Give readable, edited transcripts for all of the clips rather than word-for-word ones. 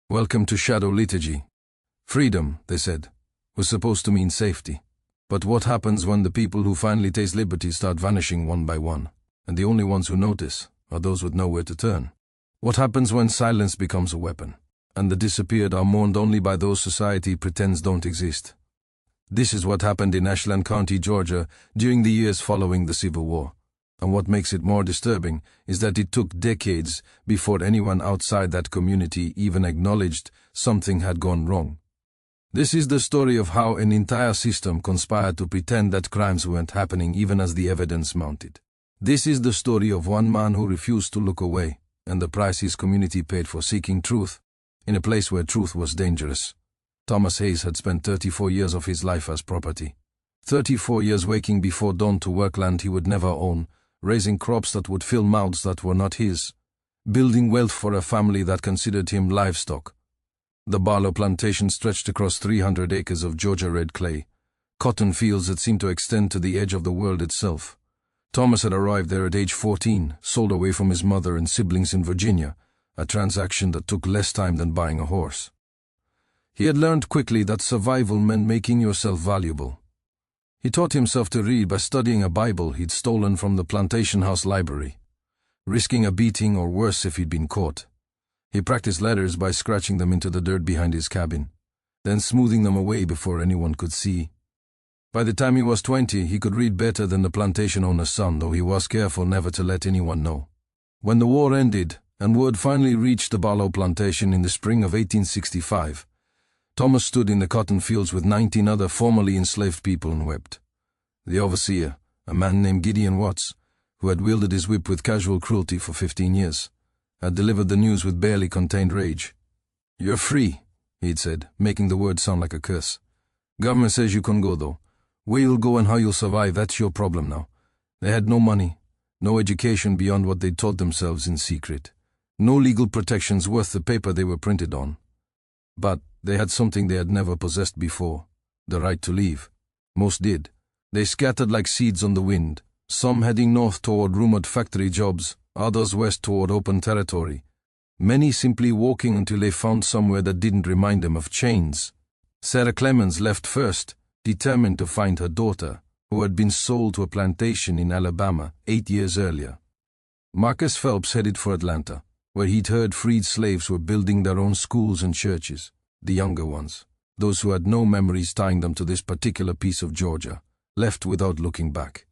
Welcome to Shadow Liturgy. Freedom, they said, was supposed to mean safety. But what happens when the people who finally taste liberty start vanishing one by one, and the only ones who notice are those with nowhere to turn? What happens when silence becomes a weapon, and the disappeared are mourned only by those society pretends don't exist? This is what happened in Ashland County, Georgia, during the years following the Civil War. And what makes it more disturbing is that it took decades before anyone outside that community even acknowledged something had gone wrong. This is the story of how an entire system conspired to pretend that crimes weren't happening even as the evidence mounted. This is the story of one man who refused to look away, and the price his community paid for seeking truth, in a place where truth was dangerous. Thomas Hayes had spent 34 years of his life as property. 34 years waking before dawn to work land he would never own, raising crops that would fill mouths that were not his, building wealth for a family that considered him livestock. The Barlow plantation stretched across 300 acres of Georgia red clay, cotton fields that seemed to extend to the edge of the world itself. Thomas had arrived there at age 14, sold away from his mother and siblings in Virginia, a transaction that took less time than buying a horse. He had learned quickly that survival meant making yourself valuable. He taught himself to read by studying a Bible he'd stolen from the plantation house library, risking a beating or worse if he'd been caught. He practiced letters by scratching them into the dirt behind his cabin, then smoothing them away before anyone could see. By the time he was 20, he could read better than the plantation owner's son, though he was careful never to let anyone know. When the war ended, and word finally reached the Barlow plantation in the spring of 1865, Thomas stood in the cotton fields with 19 other formerly enslaved people and wept. The overseer, a man named Gideon Watts, who had wielded his whip with casual cruelty for 15 years, had delivered the news with barely contained rage. "You're free," he'd said, making the word sound like a curse. "Government says you can go, though. Where you'll go and how you'll survive, that's your problem now." They had no money, no education beyond what they'd taught themselves in secret, no legal protections worth the paper they were printed on. But they had something they had never possessed before, the right to leave. Most did. They scattered like seeds on the wind, some heading north toward rumored factory jobs, others west toward open territory, many simply walking until they found somewhere that didn't remind them of chains. Sarah Clemens left first, determined to find her daughter, who had been sold to a plantation in Alabama 8 years earlier. Marcus Phelps headed for Atlanta, where he'd heard freed slaves were building their own schools and churches, the younger ones, those who had no memories tying them to this particular piece of Georgia, left without looking back.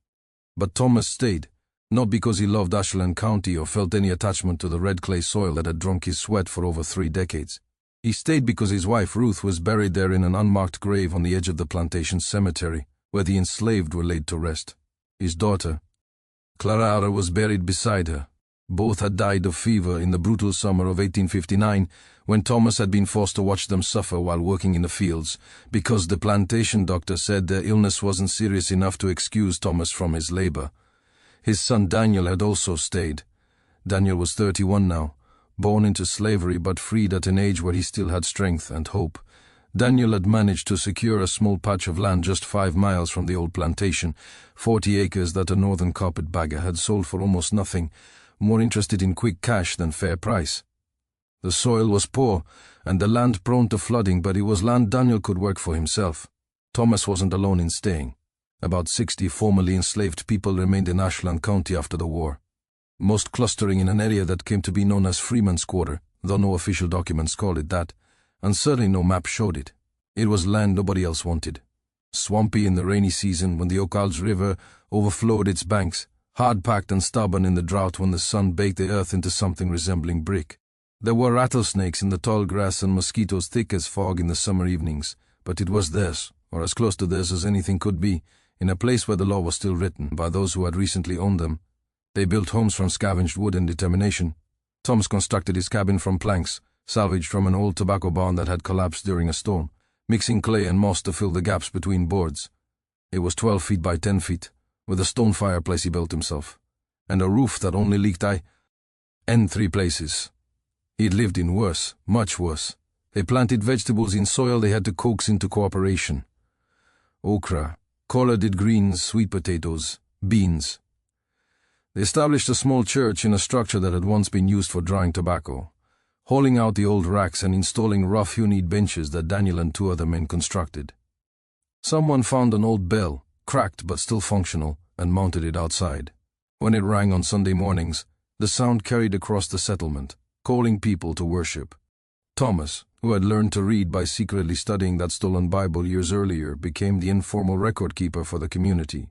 But Thomas stayed, not because he loved Ashland County or felt any attachment to the red clay soil that had drunk his sweat for over 3 decades. He stayed because his wife Ruth was buried there in an unmarked grave on the edge of the plantation cemetery, where the enslaved were laid to rest. His daughter, Clara, was buried beside her. Both had died of fever in the brutal summer of 1859, when Thomas had been forced to watch them suffer while working in the fields, because the plantation doctor said their illness wasn't serious enough to excuse Thomas from his labor. His son Daniel had also stayed. Daniel was 31 now, born into slavery but freed at an age where he still had strength and hope. Daniel had managed to secure a small patch of land just 5 miles from the old plantation, 40 acres that a northern carpetbagger had sold for almost nothing, more interested in quick cash than fair price. The soil was poor, and the land prone to flooding, but it was land Daniel could work for himself. Thomas wasn't alone in staying. About 60 formerly enslaved people remained in Ashland County after the war, most clustering in an area that came to be known as Freeman's Quarter, though no official documents called it that, and certainly no map showed it. It was land nobody else wanted. Swampy in the rainy season when the Ocals River overflowed its banks, hard-packed and stubborn in the drought when the sun baked the earth into something resembling brick. There were rattlesnakes in the tall grass and mosquitoes thick as fog in the summer evenings, but it was theirs, or as close to theirs as anything could be, in a place where the law was still written by those who had recently owned them. They built homes from scavenged wood and determination. Thomas constructed his cabin from planks, salvaged from an old tobacco barn that had collapsed during a storm, mixing clay and moss to fill the gaps between boards. It was 12 feet by 10 feet, with a stone fireplace he built himself, and a roof that only leaked in 3 places. He'd lived in worse, much worse. They planted vegetables in soil they had to coax into cooperation. Okra, collarded greens, sweet potatoes, beans. They established a small church in a structure that had once been used for drying tobacco, hauling out the old racks and installing rough-hewn benches that Daniel and two other men constructed. Someone found an old bell, cracked but still functional, and mounted it outside. When it rang on Sunday mornings, the sound carried across the settlement, calling people to worship. Thomas, who had learned to read by secretly studying that stolen Bible years earlier, became the informal record keeper for the community.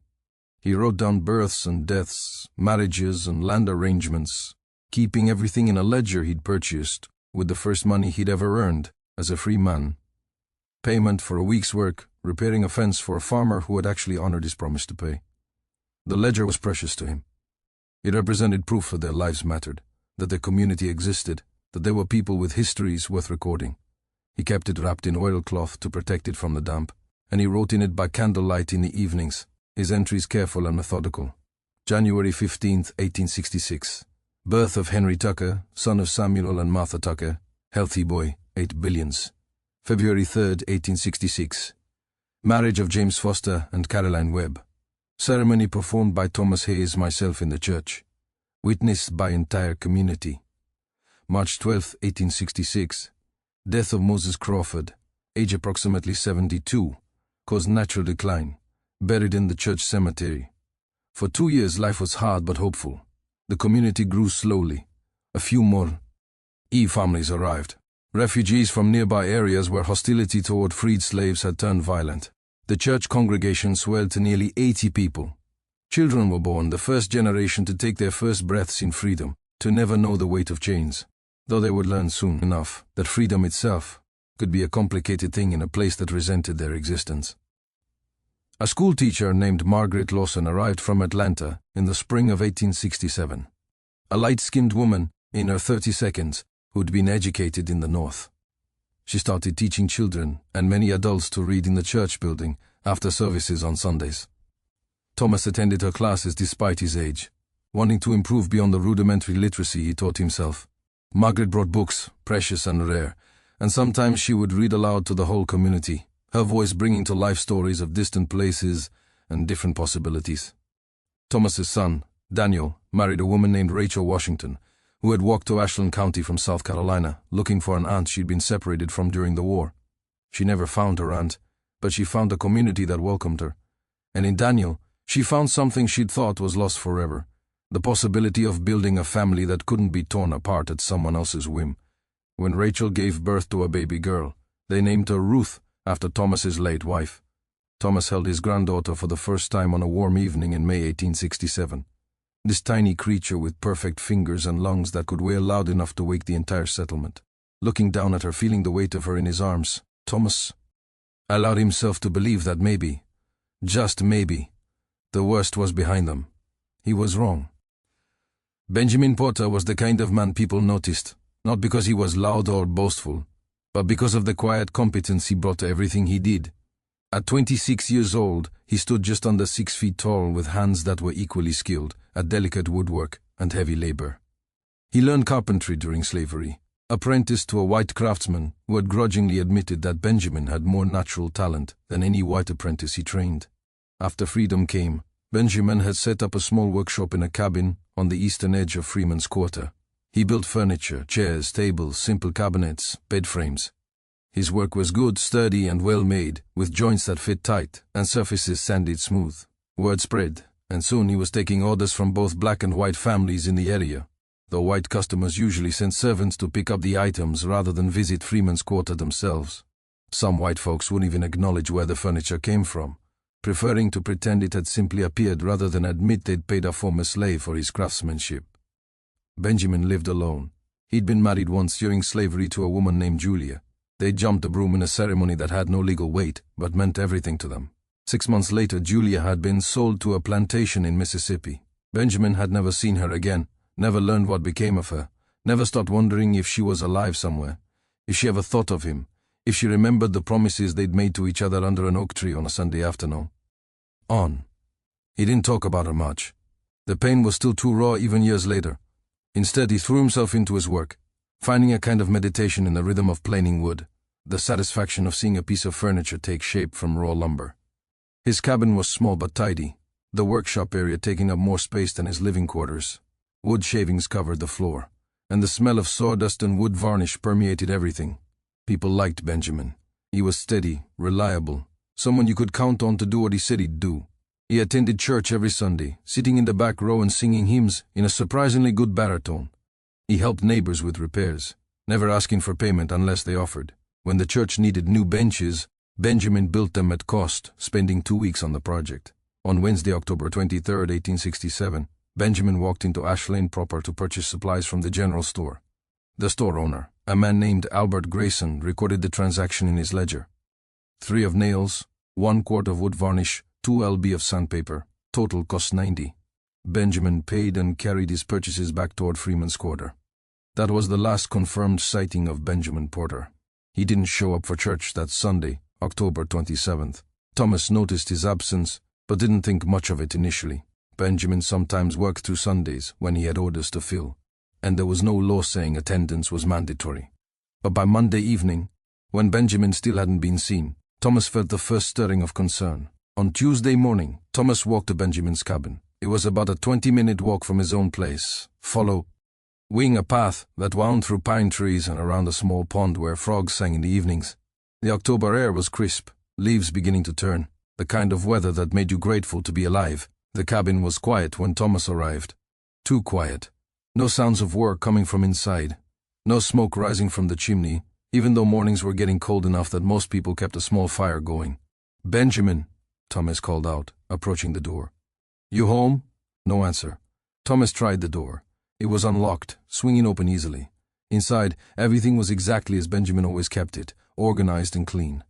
He wrote down births and deaths, marriages and land arrangements, keeping everything in a ledger he'd purchased with the first money he'd ever earned as a free man. Payment for a week's work, repairing a fence for a farmer who had actually honored his promise to pay. The ledger was precious to him. It represented proof that their lives mattered, that their community existed, that there were people with histories worth recording. He kept it wrapped in oilcloth to protect it from the damp, and he wrote in it by candlelight in the evenings, his entries careful and methodical. January 15, 1866. Birth of Henry Tucker, son of Samuel and Martha Tucker, healthy boy, 8 billions. February 3, 1866. Marriage of James Foster and Caroline Webb. Ceremony performed by Thomas Hayes, myself in the church. Witnessed by entire community. March 12, 1866. Death of Moses Crawford, age approximately 72, caused natural decline, buried in the church cemetery. For 2 years life was hard but hopeful. The community grew slowly. A few more families arrived. Refugees from nearby areas where hostility toward freed slaves had turned violent. The church congregation swelled to nearly 80 people. Children were born, the first generation to take their first breaths in freedom, to never know the weight of chains, though they would learn soon enough that freedom itself could be a complicated thing in a place that resented their existence. A schoolteacher named Margaret Lawson arrived from Atlanta in the spring of 1867. A light-skinned woman in her 32nd who'd been educated in the North. She started teaching children and many adults to read in the church building after services on Sundays. Thomas attended her classes despite his age, wanting to improve beyond the rudimentary literacy he taught himself. Margaret brought books, precious and rare, and sometimes she would read aloud to the whole community, her voice bringing to life stories of distant places and different possibilities. Thomas's son, Daniel, married a woman named Rachel Washington, who had walked to Ashland County from South Carolina, looking for an aunt she'd been separated from during the war. She never found her aunt, but she found a community that welcomed her. And in Daniel, she found something she'd thought was lost forever, the possibility of building a family that couldn't be torn apart at someone else's whim. When Rachel gave birth to a baby girl, they named her Ruth, after Thomas's late wife. Thomas held his granddaughter for the first time on a warm evening in May 1867. This tiny creature with perfect fingers and lungs that could wail loud enough to wake the entire settlement. Looking down at her, feeling the weight of her in his arms, Thomas allowed himself to believe that maybe, just maybe, the worst was behind them. He was wrong. Benjamin Porter was the kind of man people noticed, not because he was loud or boastful, but because of the quiet competence he brought to everything he did. At 26 years old, he stood just under 6 feet tall with hands that were equally skilled at delicate woodwork and heavy labor. He learned carpentry during slavery, apprenticed to a white craftsman who had grudgingly admitted that Benjamin had more natural talent than any white apprentice he trained. After freedom came, Benjamin had set up a small workshop in a cabin on the eastern edge of Freeman's Quarter. He built furniture, chairs, tables, simple cabinets, bed frames. His work was good, sturdy, and well made, with joints that fit tight and surfaces sanded smooth. Word spread, and soon he was taking orders from both black and white families in the area, though white customers usually sent servants to pick up the items rather than visit Freeman's Quarter themselves. Some white folks wouldn't even acknowledge where the furniture came from, preferring to pretend it had simply appeared rather than admit they'd paid a former slave for his craftsmanship. Benjamin lived alone. He'd been married once during slavery to a woman named Julia. They jumped the broom in a ceremony that had no legal weight, but meant everything to them. 6 months later, Julia had been sold to a plantation in Mississippi. Benjamin had never seen her again, never learned what became of her, never stopped wondering if she was alive somewhere, if she ever thought of him, if she remembered the promises they'd made to each other under an oak tree on a Sunday afternoon. He didn't talk about her much. The pain was still too raw even years later. Instead, he threw himself into his work, finding a kind of meditation in the rhythm of planing wood, the satisfaction of seeing a piece of furniture take shape from raw lumber. His cabin was small but tidy, the workshop area taking up more space than his living quarters. Wood shavings covered the floor, and the smell of sawdust and wood varnish permeated everything. People liked Benjamin. He was steady, reliable, someone you could count on to do what he said he'd do. He attended church every Sunday, sitting in the back row and singing hymns in a surprisingly good baritone. He helped neighbors with repairs, never asking for payment unless they offered. When the church needed new benches, Benjamin built them at cost, spending 2 weeks on the project. On Wednesday, October 23, 1867, Benjamin walked into Ash Lane proper to purchase supplies from the general store. The store owner, a man named Albert Grayson, recorded the transaction in his ledger. 3 of nails, 1 quart of wood varnish, 2 lb of sandpaper, total cost 90. Benjamin paid and carried his purchases back toward Freeman's Quarter. That was the last confirmed sighting of Benjamin Porter. He didn't show up for church that Sunday, October 27th. Thomas noticed his absence, but didn't think much of it initially. Benjamin sometimes worked through Sundays when he had orders to fill, and there was no law saying attendance was mandatory. But by Monday evening, when Benjamin still hadn't been seen, Thomas felt the first stirring of concern. On Tuesday morning, Thomas walked to Benjamin's cabin. It was about a 20-minute walk from his own place, following a path that wound through pine trees and around a small pond where frogs sang in the evenings. The October air was crisp, leaves beginning to turn, the kind of weather that made you grateful to be alive. The cabin was quiet when Thomas arrived. Too quiet. No sounds of work coming from inside. No smoke rising from the chimney, even though mornings were getting cold enough that most people kept a small fire going. "Benjamin," Thomas called out, approaching the door. "You home?" No answer. Thomas tried the door. It was unlocked, swinging open easily. Inside, everything was exactly as Benjamin always kept it, organized and clean.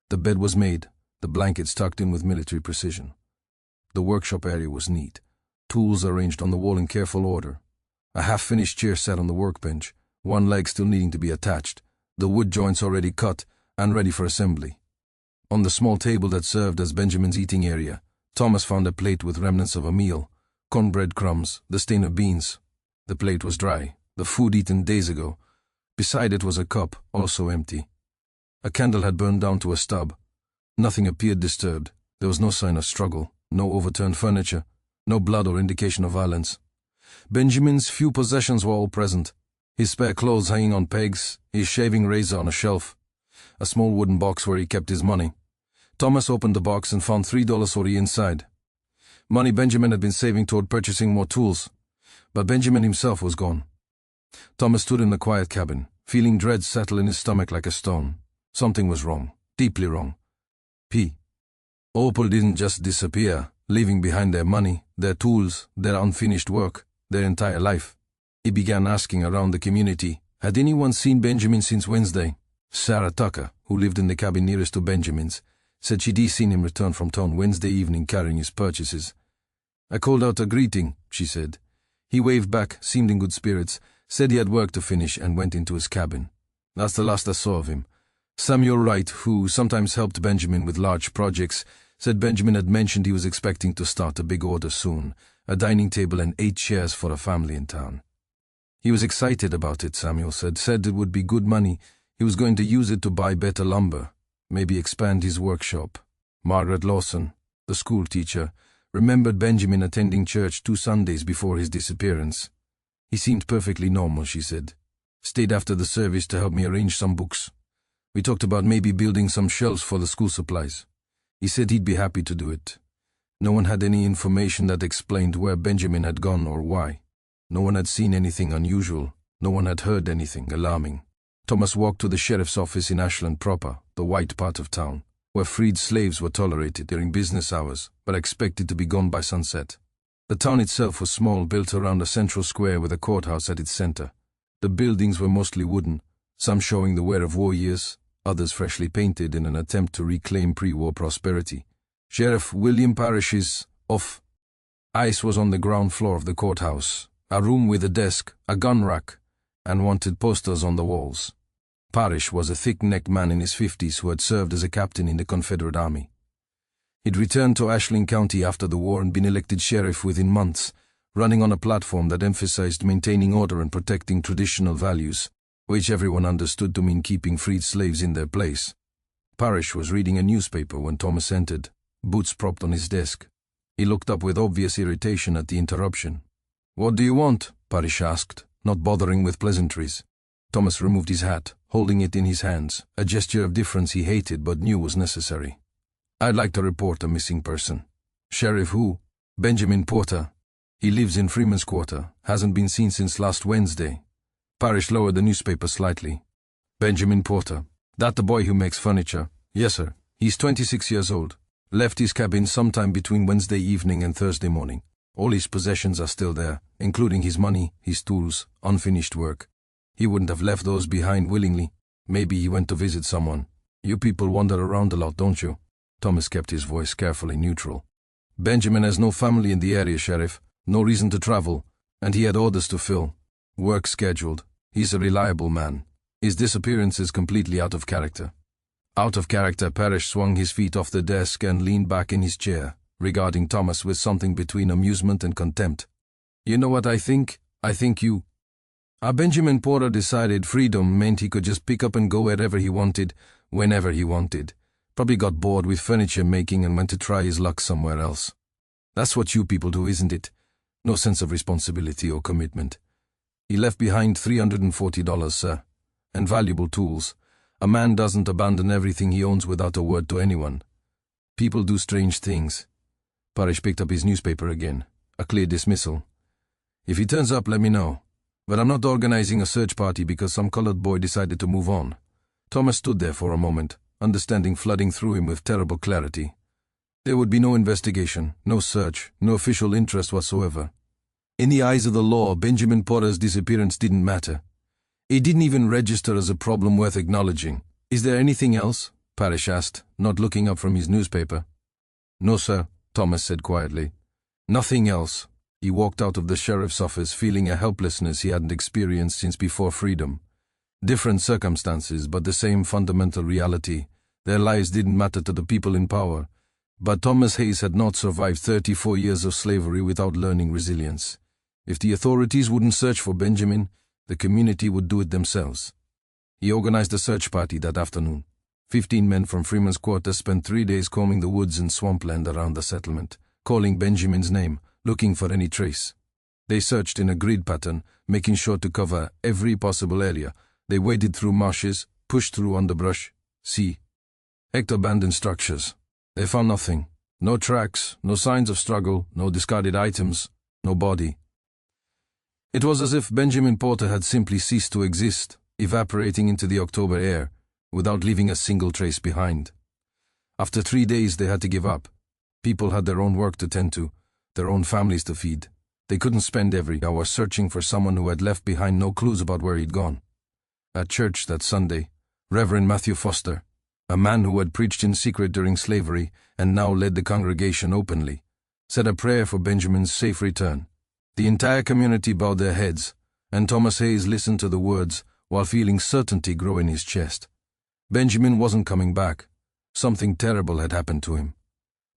The bed was made, the blankets tucked in with military precision. The workshop area was neat, tools arranged on the wall in careful order. A half-finished chair sat on the workbench, one leg still needing to be attached, the wood joints already cut and ready for assembly. On the small table that served as Benjamin's eating area, Thomas found a plate with remnants of a meal, cornbread crumbs, the stain of beans. The plate was dry, the food eaten days ago. Beside it was a cup, also empty. A candle had burned down to a stub. Nothing appeared disturbed. There was no sign of struggle, no overturned furniture, no blood or indication of violence. Benjamin's few possessions were all present. His spare clothes hanging on pegs, his shaving razor on a shelf, a small wooden box where he kept his money. Thomas opened the box and found $3 inside. Money Benjamin had been saving toward purchasing more tools. But Benjamin himself was gone. Thomas stood in the quiet cabin, feeling dread settle in his stomach like a stone. Something was wrong, deeply wrong. Opal didn't just disappear, leaving behind their money, their tools, their unfinished work, their entire life. He began asking around the community, had anyone seen Benjamin since Wednesday? Sarah Tucker, who lived in the cabin nearest to Benjamin's, said she'd seen him return from town Wednesday evening carrying his purchases. "I called out a greeting," she said. He waved back, seemed in good spirits, said he had work to finish and went into his cabin. That's the last I saw of him. Samuel Wright, who sometimes helped Benjamin with large projects, said Benjamin had mentioned he was expecting to start a big order soon, a dining table and 8 chairs for a family in town. He was excited about it, Samuel said it would be good money. He was going to use it to buy better lumber, maybe expand his workshop. Margaret Lawson, the school teacher, remembered Benjamin attending church 2 Sundays before his disappearance. He seemed perfectly normal, she said. Stayed after the service to help me arrange some books. We talked about maybe building some shelves for the school supplies. He said he'd be happy to do it. No one had any information that explained where Benjamin had gone or why. No one had seen anything unusual. No one had heard anything alarming. Thomas walked to the sheriff's office in Ashland proper, the white part of town, where freed slaves were tolerated during business hours, but expected to be gone by sunset. The town itself was small, built around a central square with a courthouse at its center. The buildings were mostly wooden, some showing the wear of war years, others freshly painted in an attempt to reclaim pre-war prosperity. Sheriff William Parrish's office was on the ground floor of the courthouse, a room with a desk, a gun rack, and wanted posters on the walls. Parrish was a thick-necked man in his 50s who had served as a captain in the Confederate Army. He'd returned to Ashland County after the war and been elected sheriff within months, running on a platform that emphasized maintaining order and protecting traditional values, which everyone understood to mean keeping freed slaves in their place. Parrish was reading a newspaper when Thomas entered, boots propped on his desk. He looked up with obvious irritation at the interruption. "What do you want?" Parrish asked, not bothering with pleasantries. Thomas removed his hat, holding it in his hands, a gesture of difference he hated but knew was necessary. "I'd like to report a missing person." "Sheriff who?" "Benjamin Porter. He lives in Freeman's Quarter, hasn't been seen since last Wednesday." Parrish lowered the newspaper slightly. "Benjamin Porter. That the boy who makes furniture?" "Yes, sir. He's 26 years old. Left his cabin sometime between Wednesday evening and Thursday morning. All his possessions are still there, including his money, his tools, unfinished work. He wouldn't have left those behind willingly. Maybe he went to visit someone. You people wander around a lot, don't you?" Thomas kept his voice carefully neutral. "Benjamin has no family in the area, Sheriff. No reason to travel. And he had orders to fill. Work scheduled. He's a reliable man. His disappearance is completely out of character." Out of character, Parrish swung his feet off the desk and leaned back in his chair, regarding Thomas with something between amusement and contempt. "You know what I think? I think you..." Benjamin Porter decided freedom meant he could just pick up and go wherever he wanted, whenever he wanted. Probably got bored with furniture making and went to try his luck somewhere else. That's what you people do, isn't it? No sense of responsibility or commitment. He left behind $340, sir, and valuable tools. A man doesn't abandon everything he owns without a word to anyone. People do strange things. Parrish picked up his newspaper again. A clear dismissal. "If he turns up, let me know. But I'm not organizing a search party because some colored boy decided to move on." Thomas stood there for a moment, understanding flooding through him with terrible clarity. There would be no investigation, no search, no official interest whatsoever. In the eyes of the law, Benjamin Porter's disappearance didn't matter. It didn't even register as a problem worth acknowledging. "Is there anything else?" Parrish asked, not looking up from his newspaper. "No, sir," Thomas said quietly. "Nothing else." He walked out of the sheriff's office feeling a helplessness he hadn't experienced since before freedom. Different circumstances, but the same fundamental reality. Their lives didn't matter to the people in power. But Thomas Hayes had not survived 34 years of slavery without learning resilience. If the authorities wouldn't search for Benjamin, the community would do it themselves. He organized a search party that afternoon. 15 men from Freeman's Quarter spent 3 days combing the woods and swampland around the settlement, calling Benjamin's name, looking for any trace. They searched in a grid pattern, making sure to cover every possible area. They waded through marshes, pushed through underbrush, checked abandoned structures. They found nothing. No tracks, no signs of struggle, no discarded items, no body. It was as if Benjamin Porter had simply ceased to exist, evaporating into the October air, without leaving a single trace behind. After 3 days they had to give up. People had their own work to tend to, their own families to feed. They couldn't spend every hour searching for someone who had left behind no clues about where he'd gone. At church that Sunday, Reverend Matthew Foster, a man who had preached in secret during slavery and now led the congregation openly, said a prayer for Benjamin's safe return. The entire community bowed their heads, and Thomas Hayes listened to the words while feeling certainty grow in his chest. Benjamin wasn't coming back. Something terrible had happened to him.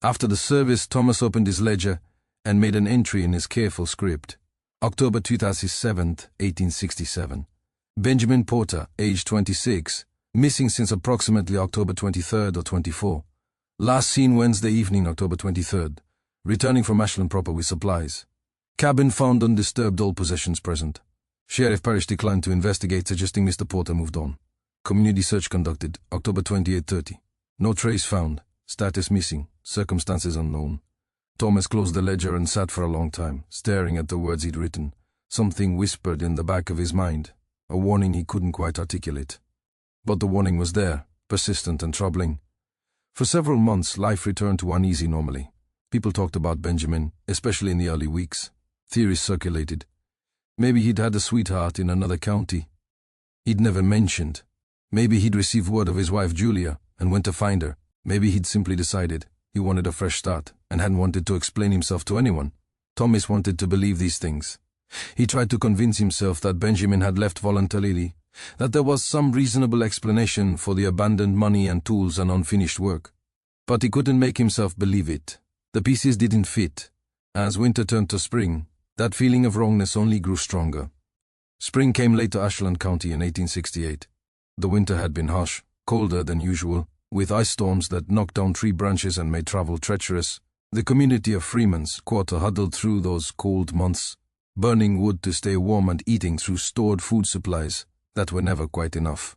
After the service, Thomas opened his ledger and made an entry in his careful script. October 27, 1867. Benjamin Porter, age 26, missing since approximately October 23rd or 24. Last seen Wednesday evening, October 23rd, returning from Ashland proper with supplies. Cabin found undisturbed, all possessions present. Sheriff Parrish declined to investigate, suggesting Mr. Porter moved on. Community search conducted, October 28:30. No trace found. Status missing. Circumstances unknown. Thomas closed the ledger and sat for a long time, staring at the words he'd written. Something whispered in the back of his mind, a warning he couldn't quite articulate. But the warning was there, persistent and troubling. For several months, life returned to uneasy normally. People talked about Benjamin, especially in the early weeks. Theories circulated. Maybe he'd had a sweetheart in another county. He'd never mentioned. Maybe he'd received word of his wife Julia and went to find her. Maybe he'd simply decided he wanted a fresh start and hadn't wanted to explain himself to anyone. Thomas wanted to believe these things. He tried to convince himself that Benjamin had left voluntarily, that there was some reasonable explanation for the abandoned money and tools and unfinished work. But he couldn't make himself believe it. The pieces didn't fit. As winter turned to spring, that feeling of wrongness only grew stronger. Spring came late to Ashland County in 1868. The winter had been harsh, colder than usual, with ice storms that knocked down tree branches and made travel treacherous. The community of Freeman's Quarter huddled through those cold months, burning wood to stay warm and eating through stored food supplies that were never quite enough.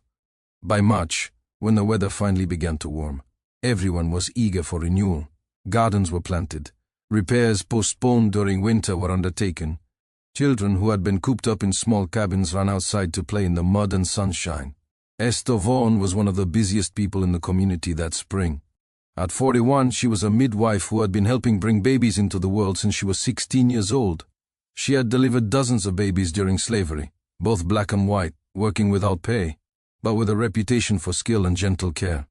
By March, when the weather finally began to warm, everyone was eager for renewal. Gardens were planted. Repairs postponed during winter were undertaken. Children who had been cooped up in small cabins ran outside to play in the mud and sunshine. Esther Vaughan was one of the busiest people in the community that spring. At 41, she was a midwife who had been helping bring babies into the world since she was 16 years old. She had delivered dozens of babies during slavery, both black and white, working without pay, but with a reputation for skill and gentle care.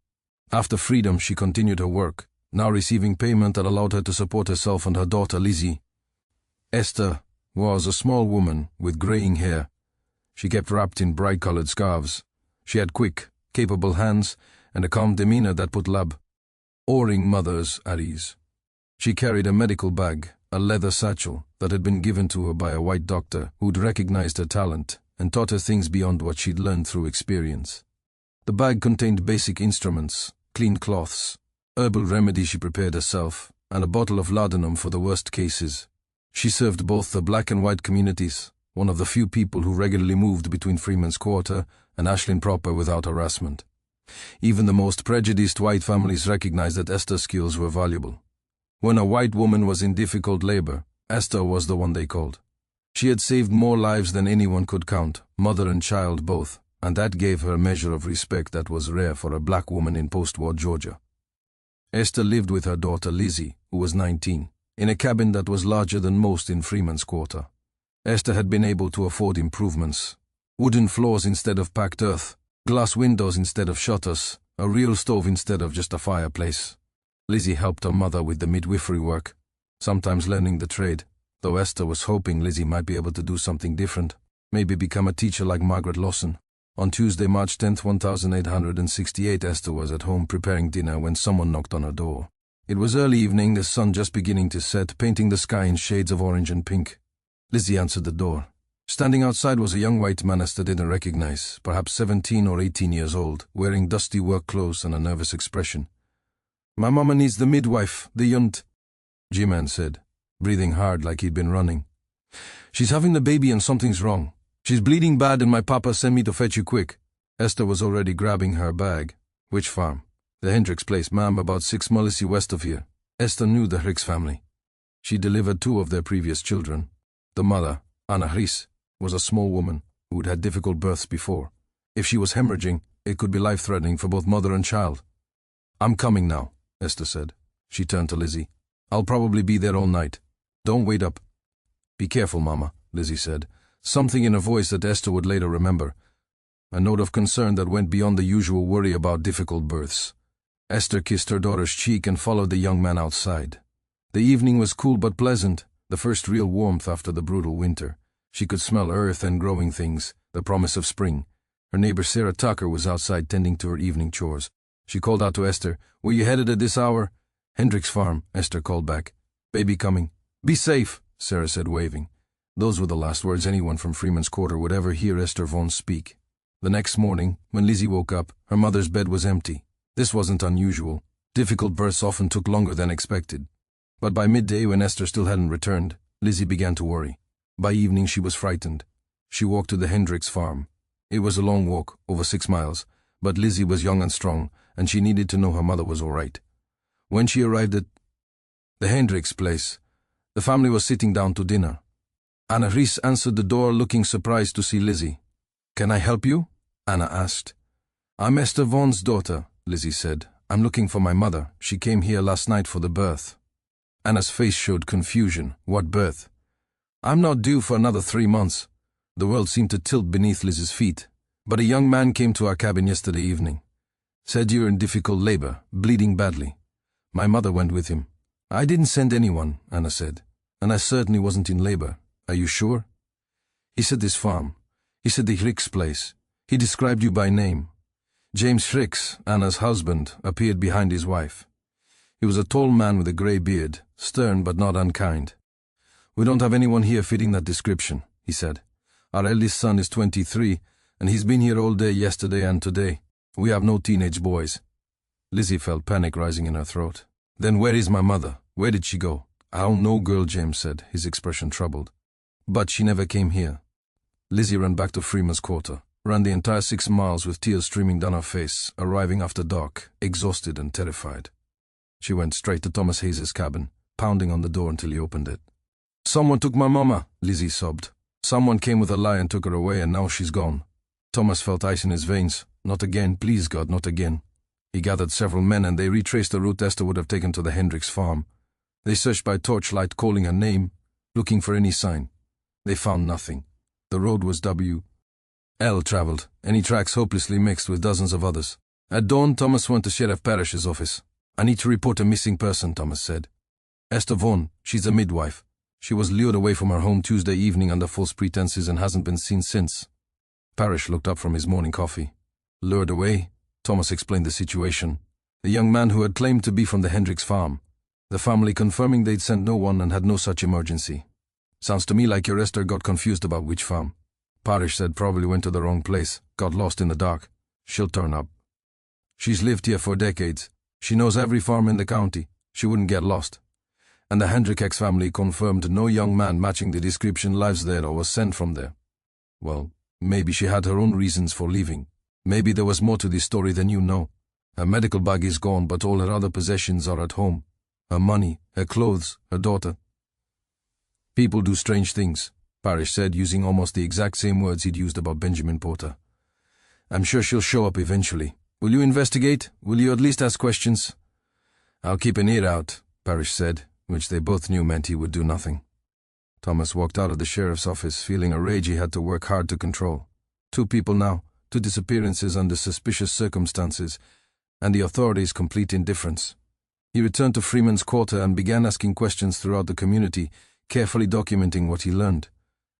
After freedom, she continued her work, now receiving payment that allowed her to support herself and her daughter Lizzie. Esther was a small woman with graying hair. She kept wrapped in bright-colored scarves. She had quick, capable hands and a calm demeanor that put lab-oring mothers at ease. She carried a medical bag, a leather satchel that had been given to her by a white doctor who'd recognized her talent and taught her things beyond what she'd learned through experience. The bag contained basic instruments, clean cloths, herbal remedies she prepared herself, and a bottle of laudanum for the worst cases. She served both the black and white communities, one of the few people who regularly moved between Freeman's Quarter and Ashland proper without harassment. Even the most prejudiced white families recognized that Esther's skills were valuable. When a white woman was in difficult labor, Esther was the one they called. She had saved more lives than anyone could count, mother and child both, and that gave her a measure of respect that was rare for a black woman in post-war Georgia. Esther lived with her daughter Lizzie, who was 19, in a cabin that was larger than most in Freeman's Quarter. Esther had been able to afford improvements. Wooden floors instead of packed earth, glass windows instead of shutters, a real stove instead of just a fireplace. Lizzie helped her mother with the midwifery work, sometimes learning the trade, though Esther was hoping Lizzie might be able to do something different, maybe become a teacher like Margaret Lawson. On Tuesday, March 10, 1868, Esther was at home preparing dinner when someone knocked on her door. It was early evening, the sun just beginning to set, painting the sky in shades of orange and pink. Lizzie answered the door. Standing outside was a young white man Esther didn't recognize, perhaps 17 or 18 years old, wearing dusty work clothes and a nervous expression. "My mama needs the midwife, the G-man said, breathing hard like he'd been running. "She's having the baby and something's wrong. She's bleeding bad and my papa sent me to fetch you quick." Esther was already grabbing her bag. "Which farm?" "The Hendricks place, ma'am, about 6 miles west of here." Esther knew the Hicks family. She delivered 2 of their previous children. The mother, Anna Hries, was a small woman who'd had difficult births before. If she was hemorrhaging, it could be life-threatening for both mother and child. "I'm coming now," Esther said. She turned to Lizzie. "I'll probably be there all night. Don't wait up." "Be careful, Mama," Lizzie said, something in her voice that Esther would later remember, a note of concern that went beyond the usual worry about difficult births. Esther kissed her daughter's cheek and followed the young man outside. The evening was cool but pleasant, the first real warmth after the brutal winter. She could smell earth and growing things, the promise of spring. Her neighbor Sarah Tucker was outside tending to her evening chores. She called out to Esther, "Were you headed at this hour?" "Hendricks Farm," Esther called back. "Baby coming." "Be safe," Sarah said, waving. Those were the last words anyone from Freeman's Quarter would ever hear Esther Vaughan speak. The next morning, when Lizzie woke up, her mother's bed was empty. This wasn't unusual. Difficult births often took longer than expected. But by midday, when Esther still hadn't returned, Lizzie began to worry. By evening, she was frightened. She walked to the Hendricks farm. It was a long walk, over 6 miles, but Lizzie was young and strong, and she needed to know her mother was all right. When she arrived at the Hendricks place, the family was sitting down to dinner. Anna Hries answered the door, looking surprised to see Lizzie. "Can I help you?" Anna asked. "I'm Esther Vaughan's daughter," Lizzie said. "I'm looking for my mother. She came here last night for the birth." Anna's face showed confusion. "What birth?" "I'm not due for another 3 months." The world seemed to tilt beneath Liz's feet. "But a young man came to our cabin yesterday evening. Said you're in difficult labor, bleeding badly. My mother went with him." "I didn't send anyone," Anna said. "And I certainly wasn't in labor. Are you sure?" "He said this farm. He said the Hicks place. He described you by name." James Hicks, Anna's husband, appeared behind his wife. He was a tall man with a grey beard, stern but not unkind. "We don't have anyone here fitting that description," he said. "Our eldest son is 23, and he's been here all day yesterday and today. We have no teenage boys." Lizzie felt panic rising in her throat. "Then where is my mother? Where did she go?" "I don't know, girl," James said, his expression troubled. But she never came here. Lizzie ran back to Freeman's Quarter, ran the entire 6 miles with tears streaming down her face, arriving after dark, exhausted and terrified. She went straight to Thomas Hayes' cabin, pounding on the door until he opened it. "Someone took my mama," Lizzie sobbed. "Someone came with a lie and took her away, and now she's gone." Thomas felt ice in his veins. Not again, please God, not again. He gathered several men and they retraced the route Esther would have taken to the Hendricks farm. They searched by torchlight, calling her name, looking for any sign. They found nothing. The road was W.L. traveled, any tracks hopelessly mixed with dozens of others. At dawn, Thomas went to Sheriff Parrish's office. "I need to report a missing person," Thomas said. "Esther Vaughan, she's a midwife. She was lured away from her home Tuesday evening under false pretenses and hasn't been seen since." Parrish looked up from his morning coffee. "Lured away?" Thomas explained the situation. The young man who had claimed to be from the Hendricks farm. The family confirming they'd sent no one and had no such emergency. "Sounds to me like your Esther got confused about which farm." Parrish said probably went to the wrong place, got lost in the dark. "She'll turn up. She's lived here for decades. She knows every farm in the county. She wouldn't get lost." And the Hendricks family confirmed no young man matching the description lives there or was sent from there. Well, maybe she had her own reasons for leaving. Maybe there was more to this story than you know. Her medical bag is gone, but all her other possessions are at home. Her money, her clothes, her daughter. "People do strange things," Parrish said, using almost the exact same words he'd used about Benjamin Porter. "I'm sure she'll show up eventually. Will you investigate? Will you at least ask questions?" "I'll keep an ear out," Parrish said, which they both knew meant he would do nothing. Thomas walked out of the sheriff's office, feeling a rage he had to work hard to control. 2 people now, 2 disappearances under suspicious circumstances, and the authorities' complete indifference. He returned to Freeman's Quarter and began asking questions throughout the community, carefully documenting what he learned.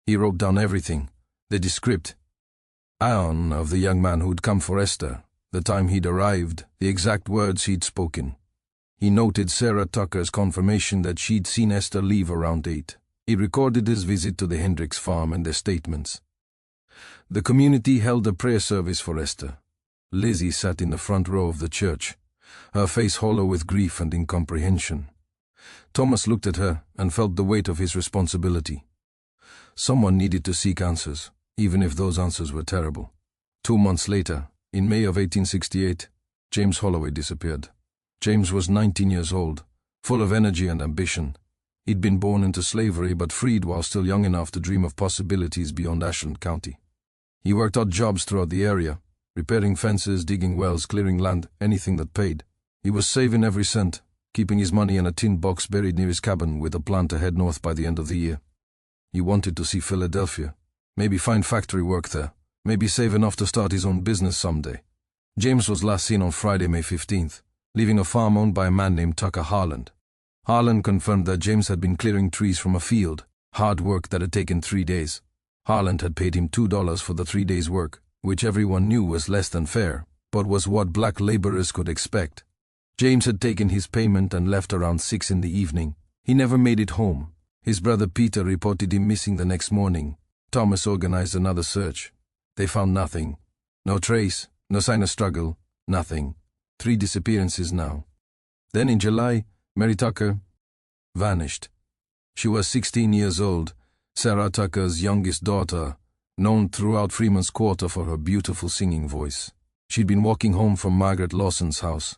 He wrote down everything, the descript of the young man who'd come for Esther, the time he'd arrived, the exact words he'd spoken. He noted Sarah Tucker's confirmation that she'd seen Esther leave around 8. He recorded his visit to the Hendricks farm and their statements. The community held a prayer service for Esther. Lizzie sat in the front row of the church, her face hollow with grief and incomprehension. Thomas looked at her and felt the weight of his responsibility. Someone needed to seek answers, even if those answers were terrible. 2 months later, in May of 1868, James Holloway disappeared. James was 19 years old, full of energy and ambition. He'd been born into slavery but freed while still young enough to dream of possibilities beyond Ashland County. He worked odd jobs throughout the area, repairing fences, digging wells, clearing land, anything that paid. He was saving every cent, keeping his money in a tin box buried near his cabin with a plan to head north by the end of the year. He wanted to see Philadelphia, maybe find factory work there, maybe save enough to start his own business someday. James was last seen on Friday, May 15th, leaving a farm owned by a man named Tucker Harland. Harland confirmed that James had been clearing trees from a field, hard work that had taken 3 days. Harland had paid him $2 for the 3 days' work, which everyone knew was less than fair, but was what black laborers could expect. James had taken his payment and left around 6 in the evening. He never made it home. His brother Peter reported him missing the next morning. Thomas organized another search. They found nothing. No trace, no sign of struggle, nothing. 3 disappearances now. Then in July, Mary Tucker vanished. She was 16 years old, Sarah Tucker's youngest daughter, known throughout Freeman's Quarter for her beautiful singing voice. She'd been walking home from Margaret Lawson's house,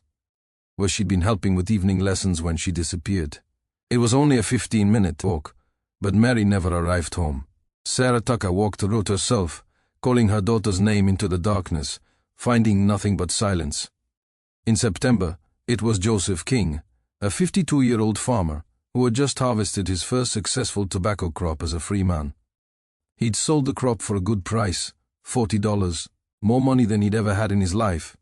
where she'd been helping with evening lessons when she disappeared. It was only a 15-minute walk, but Mary never arrived home. Sarah Tucker walked the road herself, calling her daughter's name into the darkness, finding nothing but silence. In September, it was Joseph King, a 52-year-old farmer, who had just harvested his first successful tobacco crop as a free man. He'd sold the crop for a good price, $40, more money than he'd ever had in his life.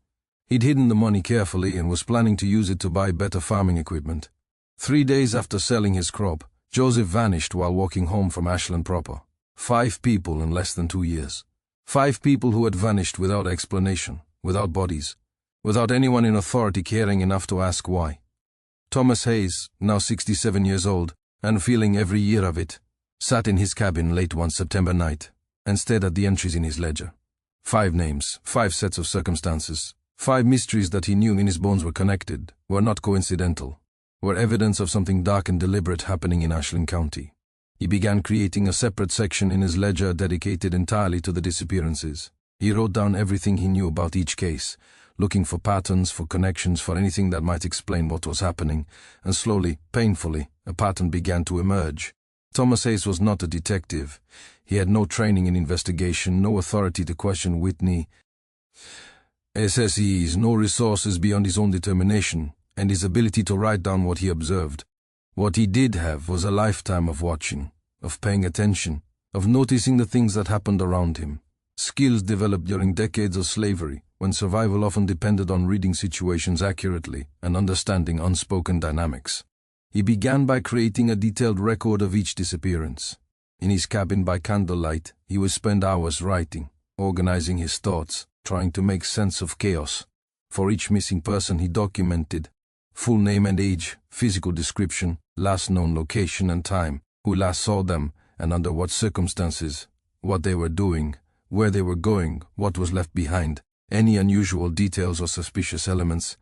He'd hidden the money carefully and was planning to use it to buy better farming equipment. 3 days after selling his crop, Joseph vanished while walking home from Ashland proper. 5 people in less than 2 years. 5 people who had vanished without explanation, without bodies, without anyone in authority caring enough to ask why. Thomas Hayes, now 67 years old, and feeling every year of it, sat in his cabin late one September night and stared at the entries in his ledger. 5 names, 5 sets of circumstances, 5 mysteries that he knew in his bones were connected, were not coincidental, were evidence of something dark and deliberate happening in Ashland County. He began creating a separate section in his ledger dedicated entirely to the disappearances. He wrote down everything he knew about each case, looking for patterns, for connections, for anything that might explain what was happening, and slowly, painfully, a pattern began to emerge. Thomas Hayes was not a detective. He had no training in investigation, no authority to question Whitney SSE's, no resources beyond his own determination and his ability to write down what he observed. What he did have was a lifetime of watching, of paying attention, of noticing the things that happened around him. Skills developed during decades of slavery, when survival often depended on reading situations accurately and understanding unspoken dynamics. He began by creating a detailed record of each disappearance. In his cabin by candlelight, he would spend hours writing, organizing his thoughts, trying to make sense of chaos. For each missing person he documented full name and age, physical description, last known location and time, who last saw them and under what circumstances, what they were doing, where they were going, what was left behind, any unusual details or suspicious elements.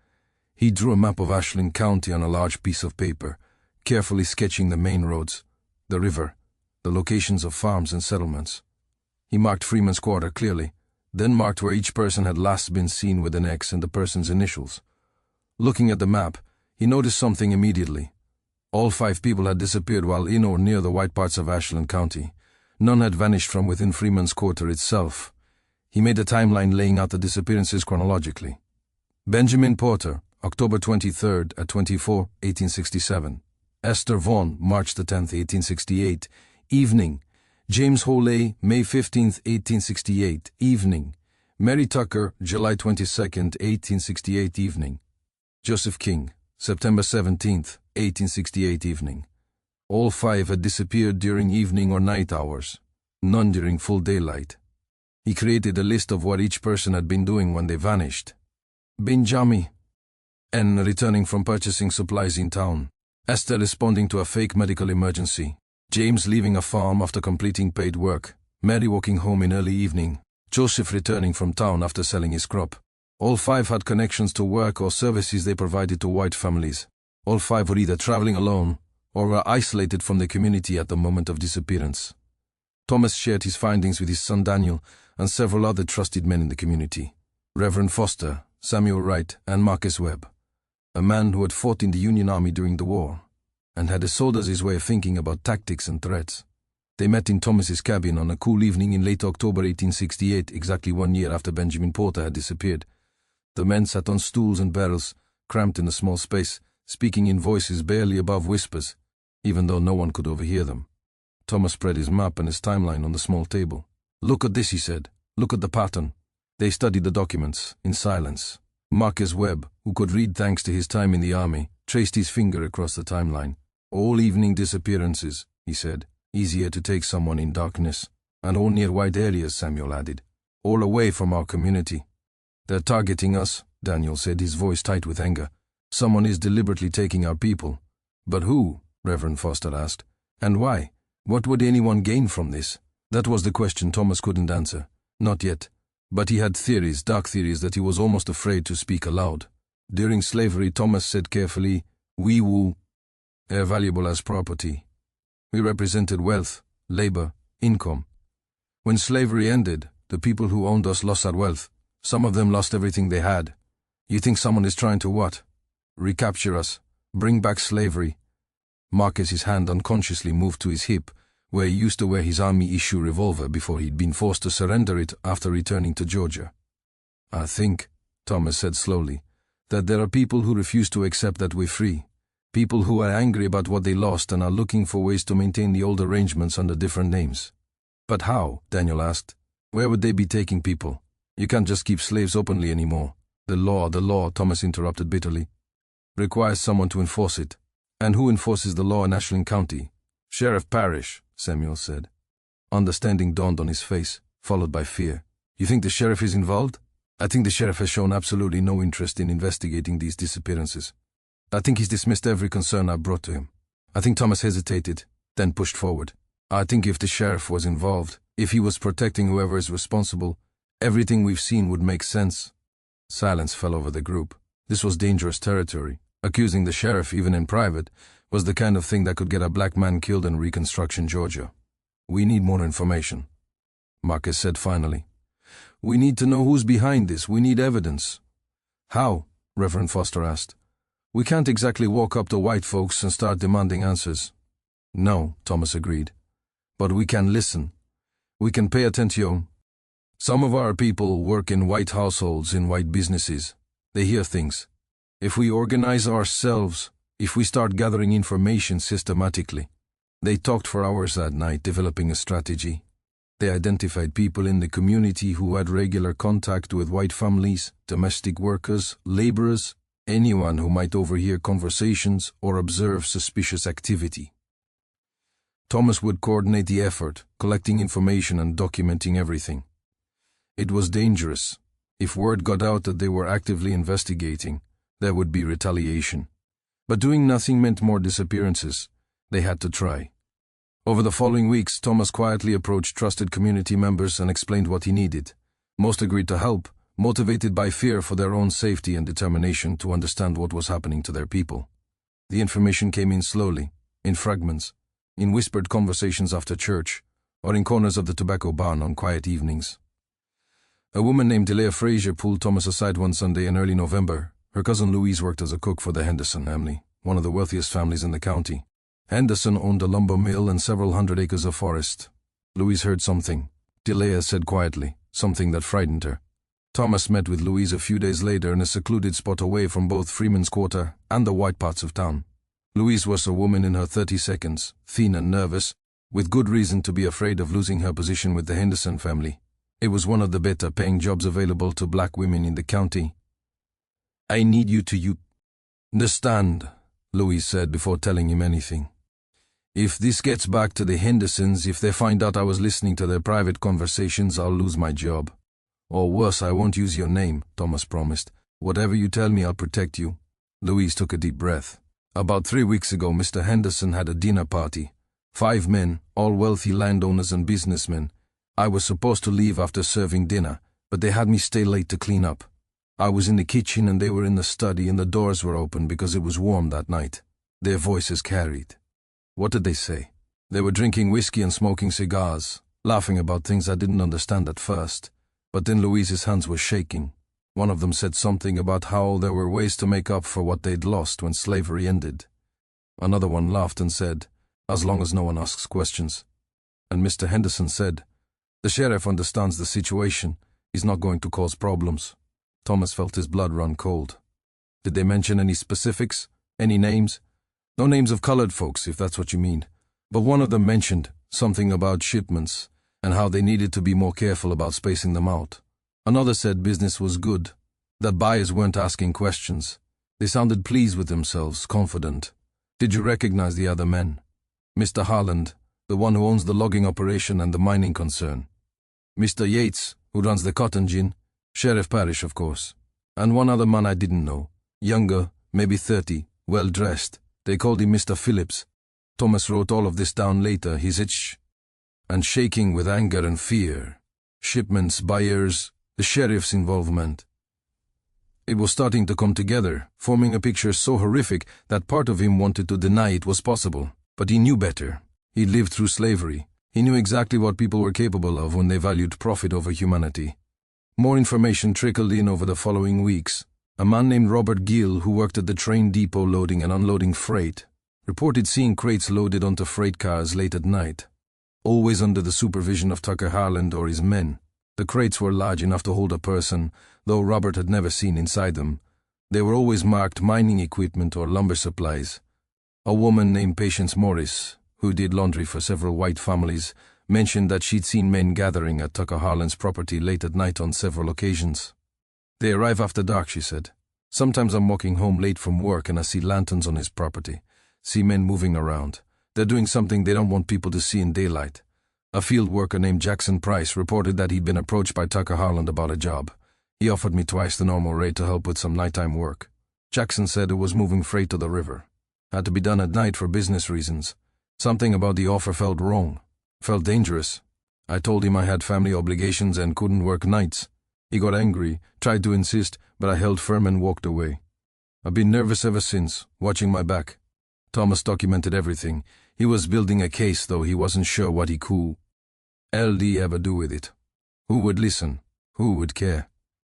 He drew a map of Ashland County on a large piece of paper, carefully sketching the main roads, the river, the locations of farms and settlements. He marked Freeman's Quarter clearly, then marked where each person had last been seen with an X and the person's initials. Looking at the map, he noticed something immediately. All 5 people had disappeared while in or near the white parts of Ashland County. None had vanished from within Freeman's Quarter itself. He made a timeline laying out the disappearances chronologically. Benjamin Porter, October 23rd at 24, 1867. Esther Vaughn, March the 10th, 1868, evening. James Holey, May 15th, 1868, evening. Mary Tucker, July 22nd, 1868, evening. Joseph King, September 17th, 1868, evening. All 5 had disappeared during evening or night hours, none during full daylight. He created a list of what each person had been doing when they vanished. Benjamin N. returning from purchasing supplies in town. Esther responding to a fake medical emergency. James leaving a farm after completing paid work. Mary walking home in early evening. Joseph returning from town after selling his crop. All 5 had connections to work or services they provided to white families. All 5 were either traveling alone or were isolated from the community at the moment of disappearance. Thomas shared his findings with his son Daniel and several other trusted men in the community. Reverend Foster, Samuel Wright, and Marcus Webb, a man who had fought in the Union Army during the war and had a soldier's way of thinking about tactics and threats. They met in Thomas's cabin on a cool evening in late October 1868, exactly 1 year after Benjamin Porter had disappeared. The men sat on stools and barrels, cramped in a small space, speaking in voices barely above whispers, even though no one could overhear them. Thomas spread his map and his timeline on the small table. "Look at this," he said. "Look at the pattern." They studied the documents, in silence. Marcus Webb, who could read thanks to his time in the army, traced his finger across the timeline. "All evening disappearances," he said. "Easier to take someone in darkness. And all near white areas," Samuel added. "All away from our community." "They're targeting us," Daniel said, his voice tight with anger. "Someone is deliberately taking our people." "But who?" Reverend Foster asked. "And why? What would anyone gain from this?" That was the question Thomas couldn't answer. Not yet. But he had theories, dark theories, that he was almost afraid to speak aloud. During slavery, Thomas said carefully, "We were valuable as property. We represented wealth, labor, income. When slavery ended, the people who owned us lost our wealth. Some of them lost everything they had. You think someone is trying to what? Recapture us. Bring back slavery." Marcus, his hand unconsciously moved to his hip, where he used to wear his army-issue revolver before he'd been forced to surrender it after returning to Georgia. "I think," Thomas said slowly, "that there are people who refuse to accept that we're free. People who are angry about what they lost and are looking for ways to maintain the old arrangements under different names." "But how?" Daniel asked. "Where would they be taking people? You can't just keep slaves openly anymore." The law," Thomas interrupted bitterly, "requires someone to enforce it. And who enforces the law in Ashland County?" "Sheriff Parrish," Samuel said. Understanding dawned on his face, followed by fear. "You think the sheriff is involved?" "I think the sheriff has shown absolutely no interest in investigating these disappearances. I think he's dismissed every concern I brought to him." I think Thomas hesitated, then pushed forward. "I think if the sheriff was involved, if he was protecting whoever is responsible, everything we've seen would make sense." Silence fell over the group. This was dangerous territory. Accusing the sheriff, even in private, was the kind of thing that could get a black man killed in Reconstruction, Georgia. We need more information, Marcus said finally. We need to know who's behind this. We need evidence. How? Reverend Foster asked. We can't exactly walk up to white folks and start demanding answers. No, Thomas agreed. But we can listen. We can pay attention. Some of our people work in white households, in white businesses. They hear things. If we organize ourselves, if we start gathering information systematically. They talked for hours that night, developing a strategy. They identified people in the community who had regular contact with white families, domestic workers, laborers, anyone who might overhear conversations or observe suspicious activity. Thomas would coordinate the effort, collecting information and documenting everything. It was dangerous. If word got out that they were actively investigating, there would be retaliation. But doing nothing meant more disappearances. They had to try. Over the following weeks, Thomas quietly approached trusted community members and explained what he needed. Most agreed to help, motivated by fear for their own safety and determination to understand what was happening to their people. The information came in slowly, in fragments, in whispered conversations after church, or in corners of the tobacco barn on quiet evenings. A woman named Delia Frazier pulled Thomas aside one Sunday in early November. Her cousin Louise worked as a cook for the Henderson family, one of the wealthiest families in the county. Henderson owned a lumber mill and several hundred acres of forest. Louise heard something, Delia said quietly, something that frightened her. Thomas met with Louise a few days later in a secluded spot away from both Freeman's Quarter and the white parts of town. Louise was a woman in her 30s, thin and nervous, with good reason to be afraid of losing her position with the Henderson family. It was one of the better-paying jobs available to black women in the county. I need you to understand, Louise said before telling him anything. If this gets back to the Hendersons, if they find out I was listening to their private conversations, I'll lose my job. Or worse, I won't use your name, Thomas promised. Whatever you tell me, I'll protect you. Louise took a deep breath. About 3 weeks ago, Mr. Henderson had a dinner party. 5 men, all wealthy landowners and businessmen. I was supposed to leave after serving dinner, but they had me stay late to clean up. I was in the kitchen and they were in the study and the doors were open because it was warm that night. Their voices carried. What did they say? They were drinking whiskey and smoking cigars, laughing about things I didn't understand at first. But then Louise's hands were shaking. One of them said something about how there were ways to make up for what they'd lost when slavery ended. Another one laughed and said, as long as no one asks questions. And Mr. Henderson said, the sheriff understands the situation. He's not going to cause problems. Thomas felt his blood run cold. Did they mention any specifics? Any names? No names of colored folks, if that's what you mean. But one of them mentioned something about shipments and how they needed to be more careful about spacing them out. Another said business was good, that buyers weren't asking questions. They sounded pleased with themselves, confident. Did you recognize the other men? Mr. Harland, the one who owns the logging operation and the mining concern. Mr. Yates, who runs the cotton gin. Sheriff Parrish, of course. And one other man I didn't know. Younger, maybe 30, well-dressed. They called him Mr. Phillips. Thomas wrote all of this down later, his itch. And shaking with anger and fear. Shipments, buyers, the sheriff's involvement. It was starting to come together, forming a picture so horrific that part of him wanted to deny it was possible. But he knew better. He'd lived through slavery. He knew exactly what people were capable of when they valued profit over humanity. More information trickled in over the following weeks. A man named Robert Gill, who worked at the train depot loading and unloading freight, reported seeing crates loaded onto freight cars late at night. Always under the supervision of Tucker Harland or his men. The crates were large enough to hold a person, though Robert had never seen inside them. They were always marked mining equipment or lumber supplies. A woman named Patience Morris, who did laundry for several white families, mentioned that she'd seen men gathering at Tucker Harland's property late at night on several occasions. They arrive after dark, she said. Sometimes I'm walking home late from work and I see lanterns on his property, see men moving around. They're doing something they don't want people to see in daylight. A field worker named Jackson Price reported that he'd been approached by Tucker Harland about a job. He offered me twice the normal rate to help with some nighttime work. Jackson said it was moving freight to the river. Had to be done at night for business reasons. Something about the offer felt wrong. Felt dangerous. I told him I had family obligations and couldn't work nights. He got angry, tried to insist, but I held firm and walked away. I've been nervous ever since, watching my back. Thomas documented everything. He was building a case, though he wasn't sure what he could ever do with it. Who would listen? Who would care?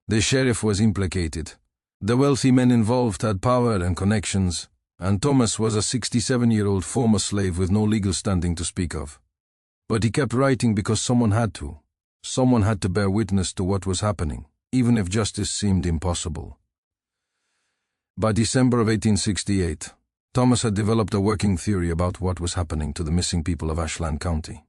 The sheriff was implicated. The wealthy men involved had power and connections, and Thomas was a 67-year-old former slave with no legal standing to speak of. But he kept writing because someone had to. Someone had to bear witness to what was happening, even if justice seemed impossible. By December of 1868, Thomas had developed a working theory about what was happening to the missing people of Ashland County.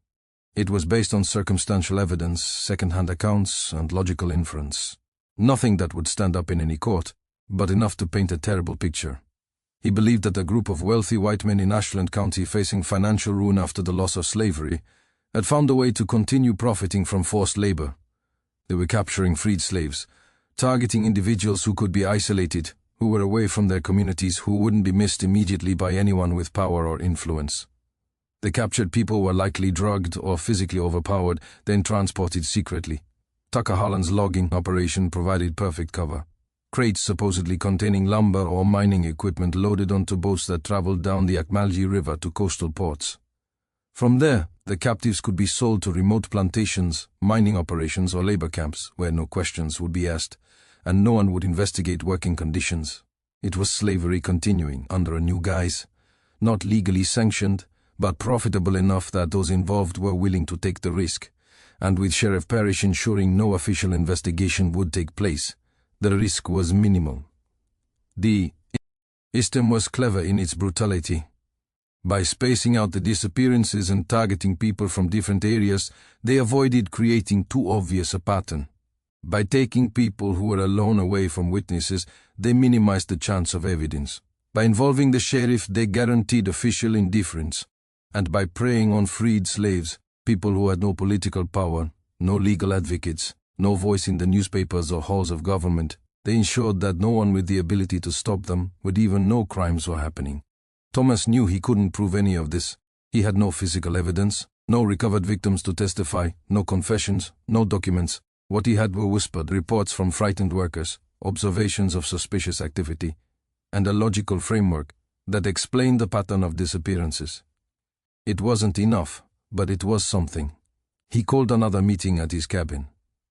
It was based on circumstantial evidence, second-hand accounts, and logical inference. Nothing that would stand up in any court, but enough to paint a terrible picture. He believed that a group of wealthy white men in Ashland County facing financial ruin after the loss of slavery had found a way to continue profiting from forced labor. They were capturing freed slaves, targeting individuals who could be isolated, who were away from their communities, who wouldn't be missed immediately by anyone with power or influence. The captured people were likely drugged or physically overpowered, then transported secretly. Tucker Holland's logging operation provided perfect cover. Crates supposedly containing lumber or mining equipment loaded onto boats that traveled down the Akmalji River to coastal ports. From there, the captives could be sold to remote plantations, mining operations, or labor camps, where no questions would be asked, and no one would investigate working conditions. It was slavery continuing under a new guise, not legally sanctioned, but profitable enough that those involved were willing to take the risk, and with Sheriff Parrish ensuring no official investigation would take place, the risk was minimal. The system was clever in its brutality. By spacing out the disappearances and targeting people from different areas, they avoided creating too obvious a pattern. By taking people who were alone away from witnesses, they minimized the chance of evidence. By involving the sheriff, they guaranteed official indifference. And by preying on freed slaves, people who had no political power, no legal advocates, no voice in the newspapers or halls of government, they ensured that no one with the ability to stop them would even know crimes were happening. Thomas knew he couldn't prove any of this. He had no physical evidence, no recovered victims to testify, no confessions, no documents. What he had were whispered reports from frightened workers, observations of suspicious activity, and a logical framework that explained the pattern of disappearances. It wasn't enough, but it was something. He called another meeting at his cabin,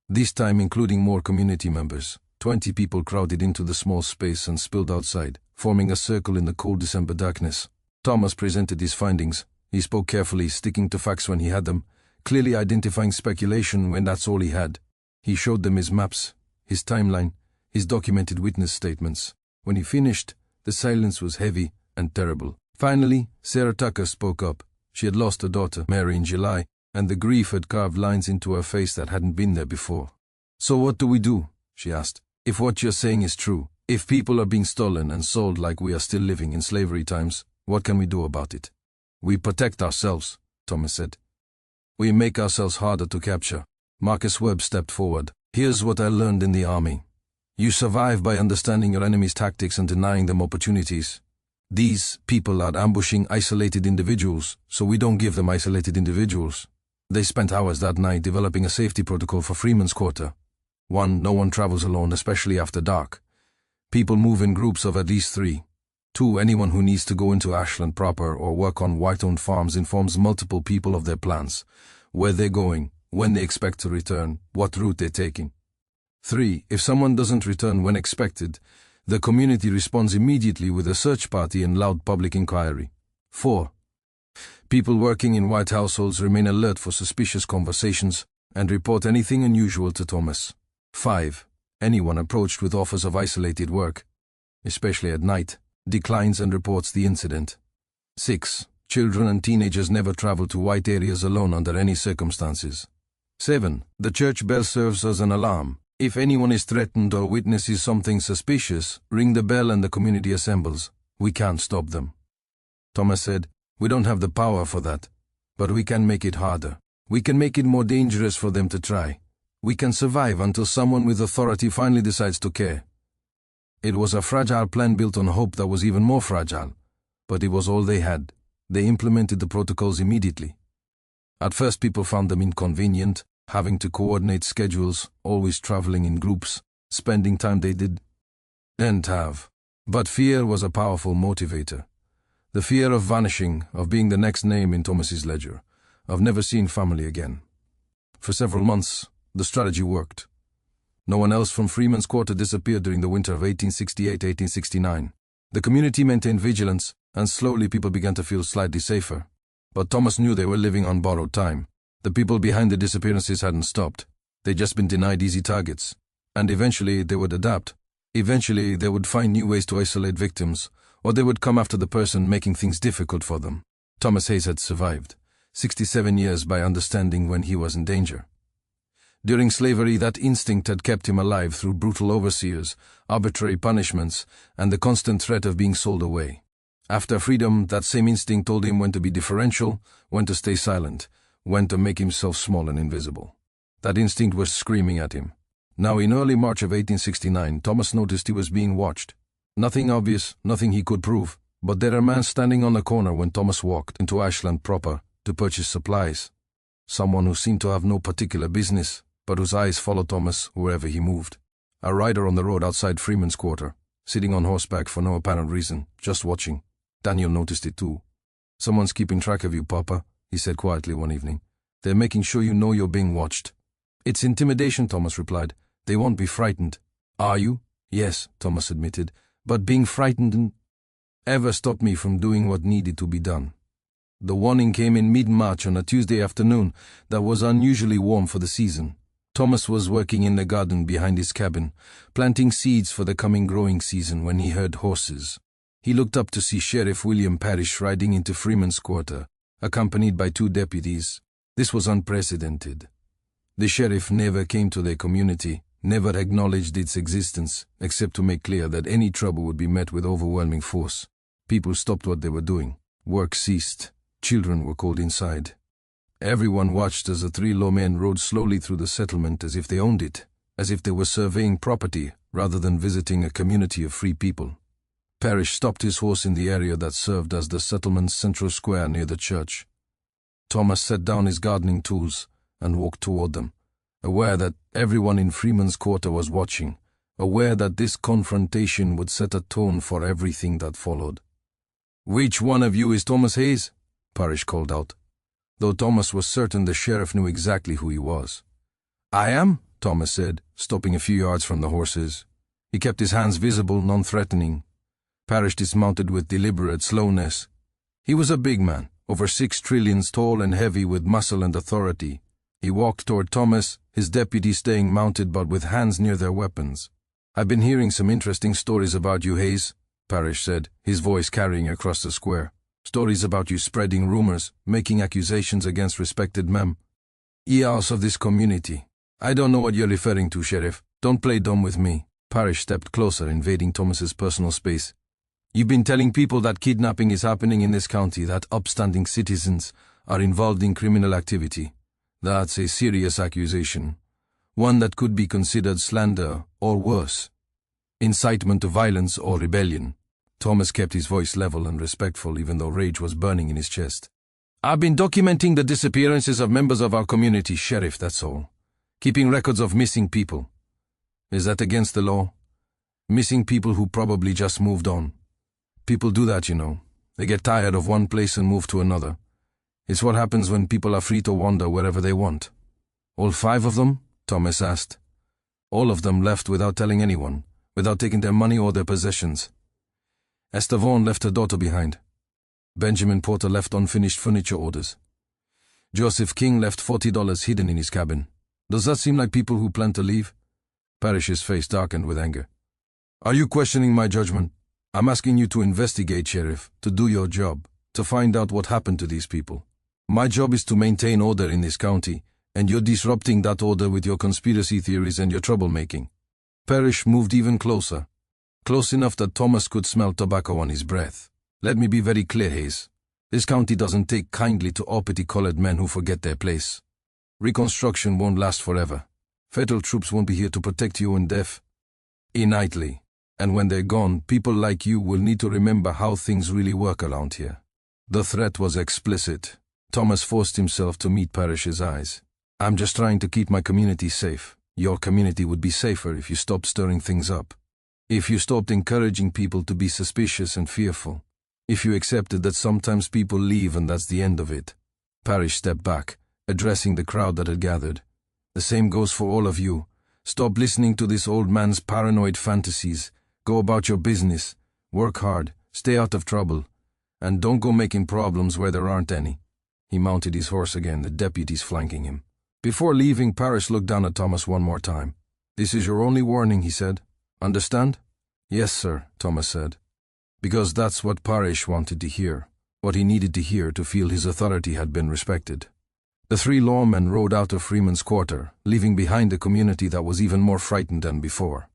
this time including more community members. 20 people crowded into the small space and spilled outside, forming a circle in the cold December darkness. Thomas presented his findings. He spoke carefully, sticking to facts when he had them, clearly identifying speculation when that's all he had. He showed them his maps, his timeline, his documented witness statements. When he finished, the silence was heavy and terrible. Finally, Sarah Tucker spoke up. She had lost her daughter, Mary, in July, and the grief had carved lines into her face that hadn't been there before. "So what do we do?" she asked. "If what you're saying is true, if people are being stolen and sold like we are still living in slavery times, what can we do about it?" "We protect ourselves," Thomas said. "We make ourselves harder to capture." Marcus Webb stepped forward. "Here's what I learned in the army. You survive by understanding your enemy's tactics and denying them opportunities. These people are ambushing isolated individuals, so we don't give them isolated individuals." They spent hours that night developing a safety protocol for Freeman's Quarter. 1. No one travels alone, especially after dark. People move in groups of at least 3. 2. Anyone who needs to go into Ashland proper or work on white-owned farms informs multiple people of their plans, where they're going, when they expect to return, what route they're taking. 3. If someone doesn't return when expected, the community responds immediately with a search party and loud public inquiry. 4. People working in white households remain alert for suspicious conversations and report anything unusual to Thomas. 5. Anyone approached with offers of isolated work, especially at night, declines and reports the incident. 6. Children and teenagers never travel to white areas alone under any circumstances. 7. The church bell serves as an alarm. If anyone is threatened or witnesses something suspicious, ring the bell and the community assembles. We can't stop them. Thomas said, "We don't have the power for that, but we can make it harder. We can make it more dangerous for them to try. We can survive until someone with authority finally decides to care." It was a fragile plan built on hope that was even more fragile, but it was all they had. They implemented the protocols immediately. At first people found them inconvenient, having to coordinate schedules, always traveling in groups, spending time they didn't have. But fear was a powerful motivator. The fear of vanishing, of being the next name in Thomas's ledger, of never seeing family again. For several months, the strategy worked. No one else from Freeman's Quarter disappeared during the winter of 1868-1869. The community maintained vigilance, and slowly people began to feel slightly safer. But Thomas knew they were living on borrowed time. The people behind the disappearances hadn't stopped. They'd just been denied easy targets. And eventually they would adapt. Eventually they would find new ways to isolate victims, or they would come after the person making things difficult for them. Thomas Hayes had survived 67 years by understanding when he was in danger. During slavery, that instinct had kept him alive through brutal overseers, arbitrary punishments, and the constant threat of being sold away. After freedom, that same instinct told him when to be differential, when to stay silent, when to make himself small and invisible. That instinct was screaming at him. Now, in early March of 1869, Thomas noticed he was being watched. Nothing obvious, nothing he could prove, but there a man standing on the corner when Thomas walked into Ashland proper to purchase supplies. Someone who seemed to have no particular business, but whose eyes followed Thomas wherever he moved. A rider on the road outside Freeman's Quarter, sitting on horseback for no apparent reason, just watching. Daniel noticed it too. "Someone's keeping track of you, Papa," he said quietly one evening. "They're making sure you know you're being watched." "It's intimidation," Thomas replied. "They won't be frightened." "Are you?" "Yes," Thomas admitted. "But being frightened ever stopped me from doing what needed to be done." The warning came in mid-March on a Tuesday afternoon that was unusually warm for the season. Thomas was working in the garden behind his cabin, planting seeds for the coming growing season when he heard horses. He looked up to see Sheriff William Parrish riding into Freeman's Quarter, accompanied by 2 deputies. This was unprecedented. The sheriff never came to their community, never acknowledged its existence, except to make clear that any trouble would be met with overwhelming force. People stopped what they were doing. Work ceased. Children were called inside. Everyone watched as the 3 lawmen rode slowly through the settlement as if they owned it, as if they were surveying property rather than visiting a community of free people. Parrish stopped his horse in the area that served as the settlement's central square near the church. Thomas set down his gardening tools and walked toward them, aware that everyone in Freeman's Quarter was watching, aware that this confrontation would set a tone for everything that followed. "Which one of you is Thomas Hayes?" Parrish called out. Though Thomas was certain the sheriff knew exactly who he was. "I am," Thomas said, stopping a few yards from the horses. He kept his hands visible, non-threatening. Parrish dismounted with deliberate slowness. He was a big man, over 6 trillions tall and heavy with muscle and authority. He walked toward Thomas, his deputy staying mounted but with hands near their weapons. "I've been hearing some interesting stories about you, Hayes," Parrish said, his voice carrying across the square. "Stories about you spreading rumors, making accusations against respected ears of this community. I don't know what you're referring to, Sheriff. Don't play dumb with me." Parrish stepped closer, invading Thomas's personal space. "You've been telling people that kidnapping is happening in this county, that upstanding citizens are involved in criminal activity. That's a serious accusation, one that could be considered slander or worse, incitement to violence or rebellion." Thomas kept his voice level and respectful even though rage was burning in his chest. "I've been documenting the disappearances of members of our community, Sheriff, that's all. Keeping records of missing people. Is that against the law? Missing people who probably just moved on. People do that, you know. They get tired of one place and move to another. It's what happens when people are free to wander wherever they want." "All 5 of them?" Thomas asked. "All of them left without telling anyone, without taking their money or their possessions. Esther Vaughan left her daughter behind. Benjamin Porter left unfinished furniture orders. Joseph King left $40 hidden in his cabin. Does that seem like people who plan to leave?" Parrish's face darkened with anger. "Are you questioning my judgment? I'm asking you to investigate, Sheriff, to do your job, to find out what happened to these people. My job is to maintain order in this county, and you're disrupting that order with your conspiracy theories and your troublemaking." Parrish moved even closer, close enough that Thomas could smell tobacco on his breath. "Let me be very clear, Hayes. This county doesn't take kindly to uppity-colored men who forget their place. Reconstruction won't last forever. Federal troops won't be here to protect you indefinitely. And when they're gone, people like you will need to remember how things really work around here." The threat was explicit. Thomas forced himself to meet Parrish's eyes. "I'm just trying to keep my community safe. Your community would be safer if you stopped stirring things up." If you stopped encouraging people to be suspicious and fearful. If you accepted that sometimes people leave and that's the end of it. Parrish stepped back, addressing the crowd that had gathered. The same goes for all of you. Stop listening to this old man's paranoid fantasies. Go about your business. Work hard. Stay out of trouble. And don't go making problems where there aren't any. He mounted his horse again, the deputies flanking him. Before leaving, Parrish looked down at Thomas one more time. This is your only warning, he said. Understand? Yes, sir, Thomas said. Because that's what Parrish wanted to hear, what he needed to hear to feel his authority had been respected. The three lawmen rode out of Freeman's Quarter, leaving behind a community that was even more frightened than before.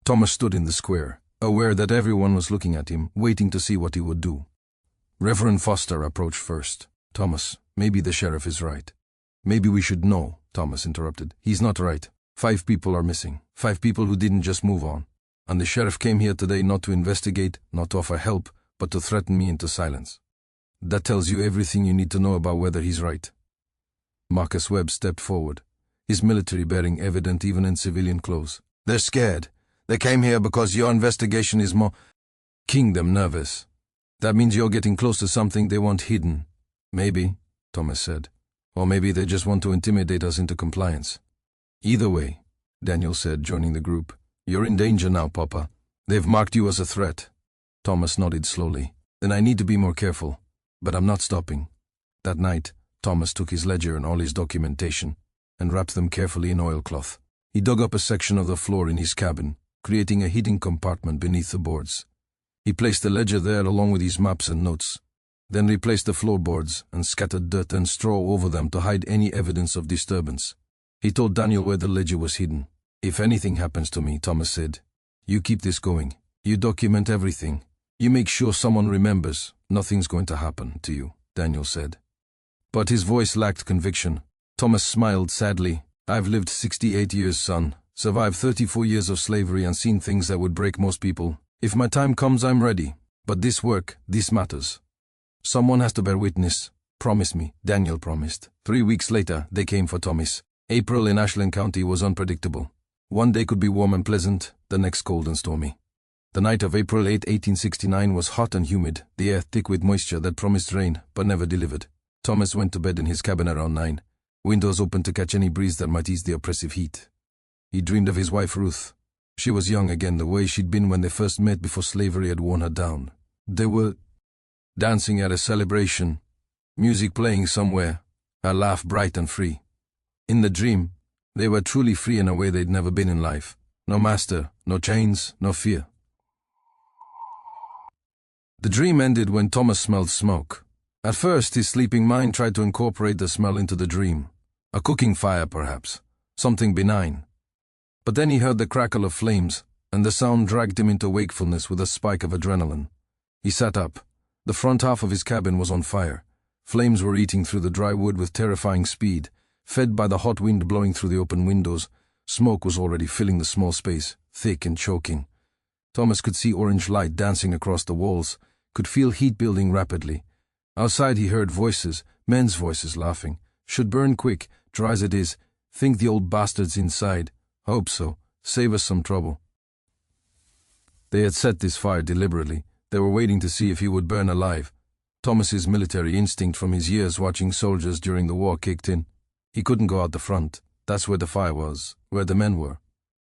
Thomas stood in the square, aware that everyone was looking at him, waiting to see what he would do. Reverend Foster approached first. Thomas, maybe the sheriff is right. Maybe we should know, Thomas interrupted. He's not right. 5 people are missing. 5 people who didn't just move on. And the sheriff came here today not to investigate, not to offer help, but to threaten me into silence. That tells you everything you need to know about whether he's right. Marcus Webb stepped forward, his military bearing evident even in civilian clothes. They're scared. They came here because your investigation is making them nervous. That means you're getting close to something they want hidden. Maybe, Thomas said. Or maybe they just want to intimidate us into compliance. Either way, Daniel said, joining the group. You're in danger now, Papa. They've marked you as a threat. Thomas nodded slowly. Then I need to be more careful. But I'm not stopping. That night, Thomas took his ledger and all his documentation and wrapped them carefully in oilcloth. He dug up a section of the floor in his cabin, creating a hidden compartment beneath the boards. He placed the ledger there along with his maps and notes, then replaced the floorboards and scattered dirt and straw over them to hide any evidence of disturbance. He told Daniel where the ledger was hidden. If anything happens to me, Thomas said, you keep this going. You document everything. You make sure someone remembers. Nothing's going to happen to you, Daniel said. But his voice lacked conviction. Thomas smiled sadly. I've lived 68 years, son, survived 34 years of slavery and seen things that would break most people. If my time comes, I'm ready. But this work, this matters. Someone has to bear witness. Promise me, Daniel promised. 3 weeks later, they came for Thomas. April in Ashland County was unpredictable. One day could be warm and pleasant, the next cold and stormy. The night of April 8, 1869 was hot and humid, the air thick with moisture that promised rain, but never delivered. Thomas went to bed in his cabin around 9, windows open to catch any breeze that might ease the oppressive heat. He dreamed of his wife Ruth. She was young again, the way she'd been when they first met before slavery had worn her down. They were dancing at a celebration, music playing somewhere, her laugh bright and free. In the dream, they were truly free in a way they'd never been in life. No master, no chains, no fear. The dream ended when Thomas smelled smoke. At first, his sleeping mind tried to incorporate the smell into the dream. A cooking fire, perhaps. Something benign. But then he heard the crackle of flames, and the sound dragged him into wakefulness with a spike of adrenaline. He sat up. The front half of his cabin was on fire. Flames were eating through the dry wood with terrifying speed. Fed by the hot wind blowing through the open windows, smoke was already filling the small space, thick and choking. Thomas could see orange light dancing across the walls, could feel heat building rapidly. Outside he heard voices, men's voices laughing. Should burn quick, dry as it is. Think the old bastards inside. Hope so. Save us some trouble. They had set this fire deliberately. They were waiting to see if he would burn alive. Thomas's military instinct from his years watching soldiers during the war kicked in. He couldn't go out the front. That's where the fire was, where the men were.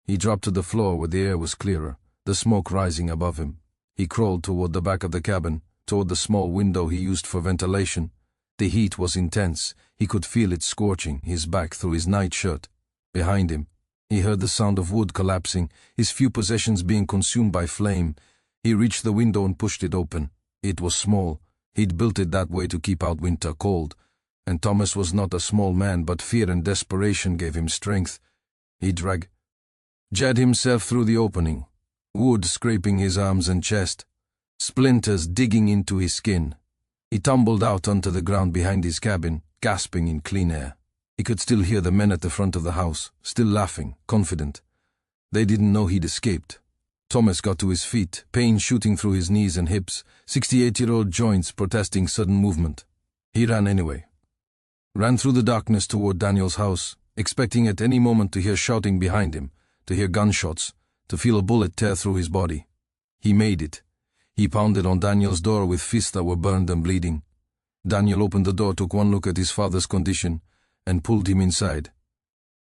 He dropped to the floor where the air was clearer, the smoke rising above him. He crawled toward the back of the cabin, toward the small window he used for ventilation. The heat was intense. He could feel it scorching his back through his nightshirt. Behind him, he heard the sound of wood collapsing, his few possessions being consumed by flame. He reached the window and pushed it open. It was small. He'd built it that way to keep out winter cold. And Thomas was not a small man, but fear and desperation gave him strength. He dragged himself through the opening, wood scraping his arms and chest, splinters digging into his skin. He tumbled out onto the ground behind his cabin, gasping in clean air. He could still hear the men at the front of the house, still laughing, confident. They didn't know he'd escaped. Thomas got to his feet, pain shooting through his knees and hips, 68-year-old joints protesting sudden movement. He ran anyway. Ran through the darkness toward Daniel's house, expecting at any moment to hear shouting behind him, to hear gunshots, to feel a bullet tear through his body. He made it. He pounded on Daniel's door with fists that were burned and bleeding. Daniel opened the door, took one look at his father's condition, and pulled him inside.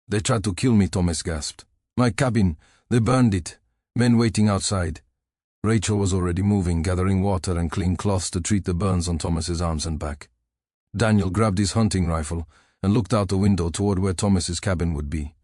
"They tried to kill me," Thomas gasped. "My cabin, they burned it. Men waiting outside." Rachel was already moving, gathering water and clean cloths to treat the burns on Thomas's arms and back. Daniel grabbed his hunting rifle and looked out the window toward where Thomas's cabin would be.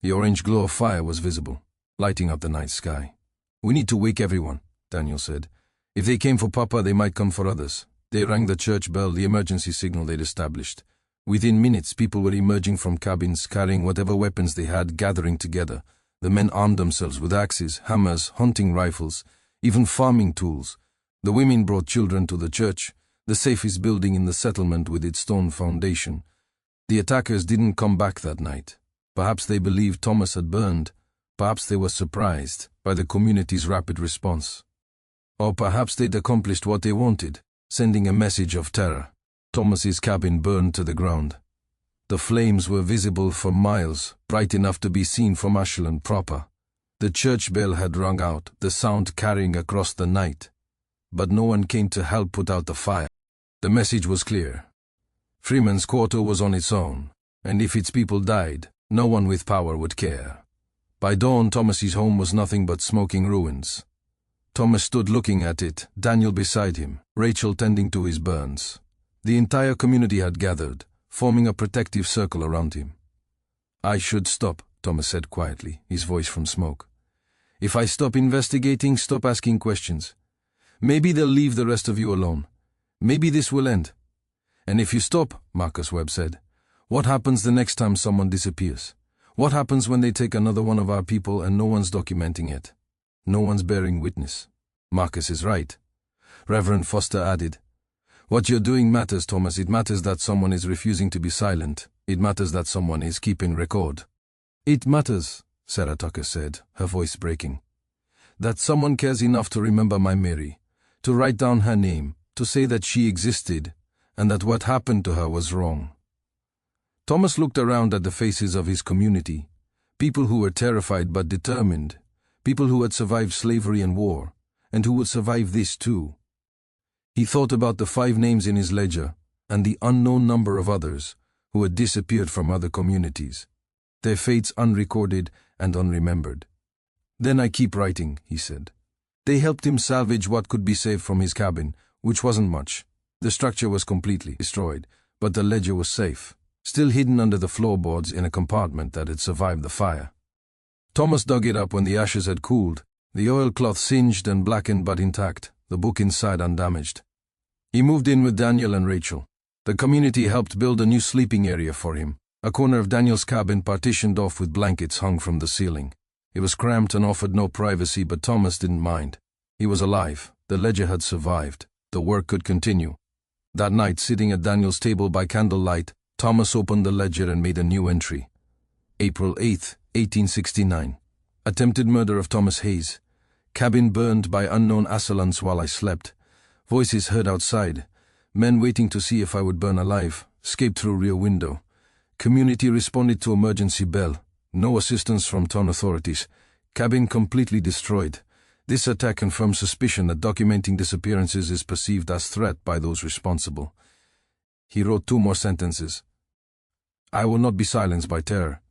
The orange glow of fire was visible, lighting up the night sky. "We need to wake everyone," Daniel said. "If they came for Papa, they might come for others." They rang the church bell, the emergency signal they'd established. Within minutes, people were emerging from cabins, carrying whatever weapons they had, gathering together. The men armed themselves with axes, hammers, hunting rifles, even farming tools. The women brought children to the church, the safest building in the settlement with its stone foundation. The attackers didn't come back that night. Perhaps they believed Thomas had burned. Perhaps they were surprised by the community's rapid response. Or perhaps they'd accomplished what they wanted, sending a message of terror. Thomas's cabin burned to the ground. The flames were visible for miles, bright enough to be seen from Ashland proper. The church bell had rung out, the sound carrying across the night. But no one came to help put out the fire. The message was clear. Freeman's Quarter was on its own, and if its people died, no one with power would care. By dawn, Thomas's home was nothing but smoking ruins. Thomas stood looking at it, Daniel beside him, Rachel tending to his burns. The entire community had gathered, forming a protective circle around him. "I should stop," Thomas said quietly, his voice from smoke. "If I stop investigating, stop asking questions. Maybe they'll leave the rest of you alone. Maybe this will end. And if you stop," Marcus Webb said, "what happens the next time someone disappears? What happens when they take another one of our people and no one's documenting it? No one's bearing witness." "Marcus is right," Reverend Foster added. "What you're doing matters, Thomas. It matters that someone is refusing to be silent. It matters that someone is keeping record." "It matters," Sarah Tucker said, her voice breaking, "that someone cares enough to remember my Mary, to write down her name, to say that she existed, and that what happened to her was wrong." Thomas looked around at the faces of his community, people who were terrified but determined, people who had survived slavery and war, and who would survive this too. He thought about the 5 names in his ledger, and the unknown number of others who had disappeared from other communities, their fates unrecorded and unremembered. "Then I keep writing," he said. They helped him salvage what could be saved from his cabin, which wasn't much. The structure was completely destroyed, but the ledger was safe, still hidden under the floorboards in a compartment that had survived the fire. Thomas dug it up when the ashes had cooled, the oilcloth singed and blackened but intact, the book inside undamaged. He moved in with Daniel and Rachel. The community helped build a new sleeping area for him, a corner of Daniel's cabin partitioned off with blankets hung from the ceiling. It was cramped and offered no privacy, but Thomas didn't mind. He was alive. The ledger had survived. The work could continue. That night, sitting at Daniel's table by candlelight, Thomas opened the ledger and made a new entry. April 8, 1869. Attempted murder of Thomas Hayes. Cabin burned by unknown assailants while I slept. Voices heard outside. Men waiting to see if I would burn alive. Escaped through rear window. Community responded to emergency bell. No assistance from town authorities. Cabin completely destroyed. This attack confirms suspicion that documenting disappearances is perceived as threat by those responsible. He wrote 2 more sentences. "I will not be silenced by terror.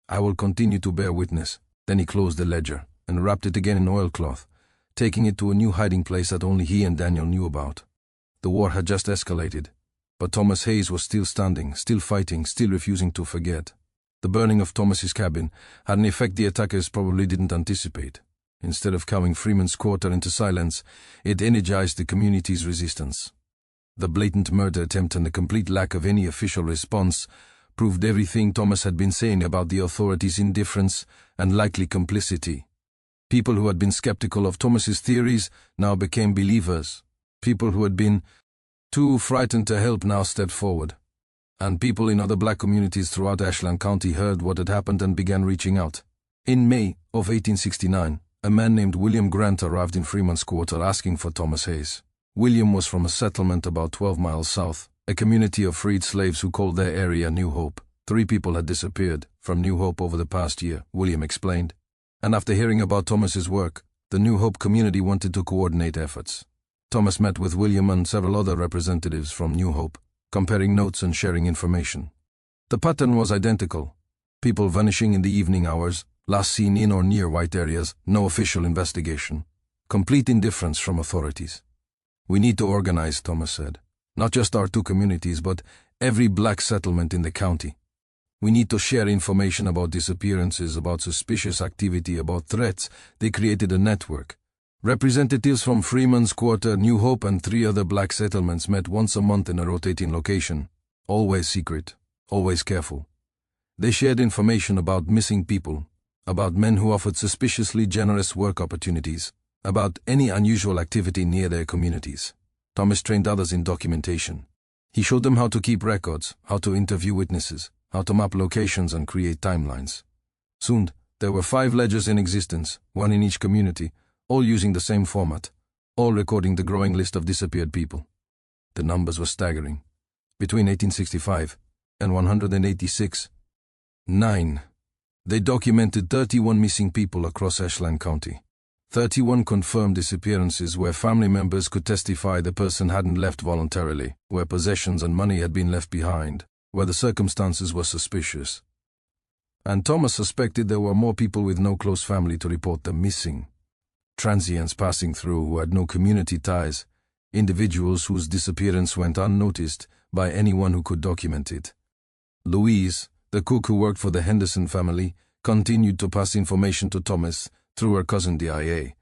I will continue to bear witness." Then he closed the ledger and wrapped it again in oilcloth, taking it to a new hiding place that only he and Daniel knew about. The war had just escalated, but Thomas Hayes was still standing, still fighting, still refusing to forget. The burning of Thomas's cabin had an effect the attackers probably didn't anticipate. Instead of cowing Freeman's Quarter into silence, it energized the community's resistance. The blatant murder attempt and the complete lack of any official response proved everything Thomas had been saying about the authorities' indifference and likely complicity. People who had been skeptical of Thomas's theories now became believers. People who had been too frightened to help now stepped forward. And people in other black communities throughout Ashland County heard what had happened and began reaching out. In May of 1869, a man named William Grant arrived in Freeman's Quarter asking for Thomas Hayes. William was from a settlement about 12 miles south, a community of freed slaves who called their area New Hope. 3 people had disappeared from New Hope over the past year, William explained. And after hearing about Thomas's work, the New Hope community wanted to coordinate efforts. Thomas met with William and several other representatives from New Hope, comparing notes and sharing information. The pattern was identical. People vanishing in the evening hours, last seen in or near white areas, no official investigation. Complete indifference from authorities. We need to organize, Thomas said. Not just our two communities, but every black settlement in the county. We need to share information about disappearances, about suspicious activity, about threats. They created a network. Representatives from Freeman's Quarter, New Hope, and 3 other black settlements met once a month in a rotating location. Always secret, always careful. They shared information about missing people, about men who offered suspiciously generous work opportunities, about any unusual activity near their communities. Thomas trained others in documentation. He showed them how to keep records, how to interview witnesses, how to map locations and create timelines. Soon, there were 5 ledgers in existence, 1 in each community, all using the same format, all recording the growing list of disappeared people. The numbers were staggering. Between 1865 and 186, 9. They documented 31 missing people across Ashland County. 31 confirmed disappearances where family members could testify the person hadn't left voluntarily, where possessions and money had been left behind, where the circumstances were suspicious. And Thomas suspected there were more people with no close family to report them missing. Transients passing through who had no community ties, individuals whose disappearance went unnoticed by anyone who could document it. Louise, the cook who worked for the Henderson family, continued to pass information to Thomas through her cousin DIA.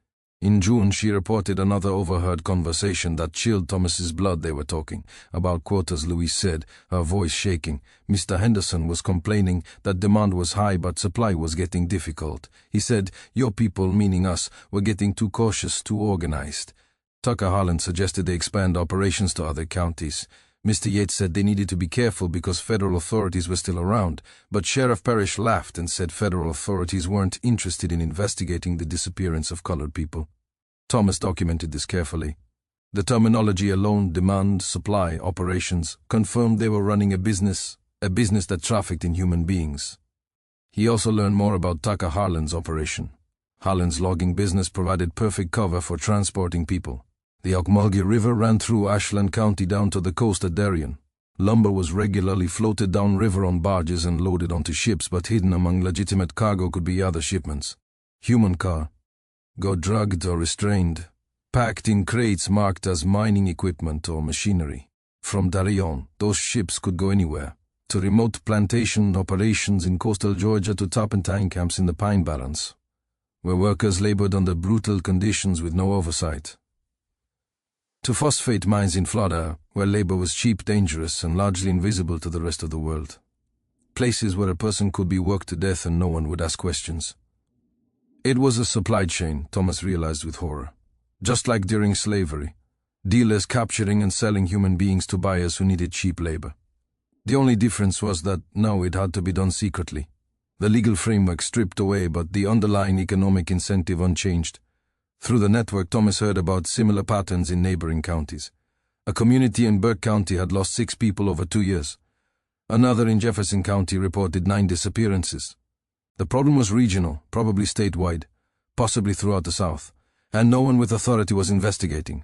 In June, she reported another overheard conversation that chilled Thomas's blood. They were talking about quotas, Louise said, her voice shaking. Mr. Henderson was complaining that demand was high but supply was getting difficult. He said, your people, meaning us, were getting too cautious, too organized. Tucker Harlan suggested they expand operations to other counties. Mr. Yates said they needed to be careful because federal authorities were still around, but Sheriff Parrish laughed and said federal authorities weren't interested in investigating the disappearance of colored people. Thomas documented this carefully. The terminology alone, demand, supply, operations, confirmed they were running a business that trafficked in human beings. He also learned more about Tucker Harlan's operation. Harlan's logging business provided perfect cover for transporting people. The Ocmulgee River ran through Ashland County down to the coast at Darien. Lumber was regularly floated downriver on barges and loaded onto ships, but hidden among legitimate cargo could be other shipments. Human car, got drugged or restrained, packed in crates marked as mining equipment or machinery. From Darien, those ships could go anywhere, to remote plantation operations in coastal Georgia to turpentine camps in the Pine Barrens, where workers labored under brutal conditions with no oversight. To phosphate mines in Florida, where labor was cheap, dangerous, and largely invisible to the rest of the world. Places where a person could be worked to death and no one would ask questions. It was a supply chain, Thomas realized with horror. Just like during slavery, dealers capturing and selling human beings to buyers who needed cheap labor. The only difference was that now it had to be done secretly. The legal framework stripped away, but the underlying economic incentive unchanged. Through the network, Thomas heard about similar patterns in neighboring counties. A community in Burke County had lost 6 people over 2 years. Another in Jefferson County reported 9 disappearances. The problem was regional, probably statewide, possibly throughout the South, and no one with authority was investigating.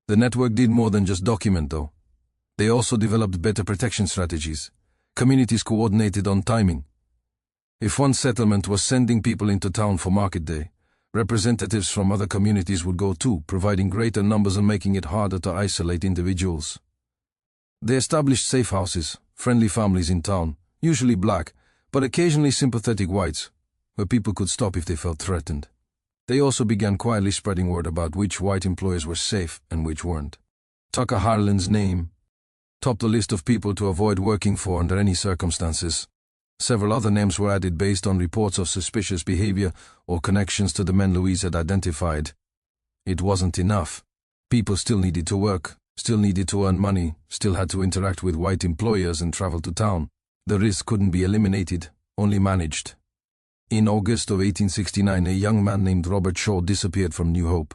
The network did more than just document, though. They also developed better protection strategies. Communities coordinated on timing. If one settlement was sending people into town for market day, representatives from other communities would go too, providing greater numbers and making it harder to isolate individuals. They established safe houses, friendly families in town, usually black, but occasionally sympathetic whites, where people could stop if they felt threatened. They also began quietly spreading word about which white employers were safe and which weren't. Tucker Harlan's name topped the list of people to avoid working for under any circumstances. Several other names were added based on reports of suspicious behavior or connections to the men Louise had identified. It wasn't enough. People still needed to work, still needed to earn money, still had to interact with white employers and travel to town. The risk couldn't be eliminated, only managed. In August of 1869, a young man named Robert Shaw disappeared from New Hope.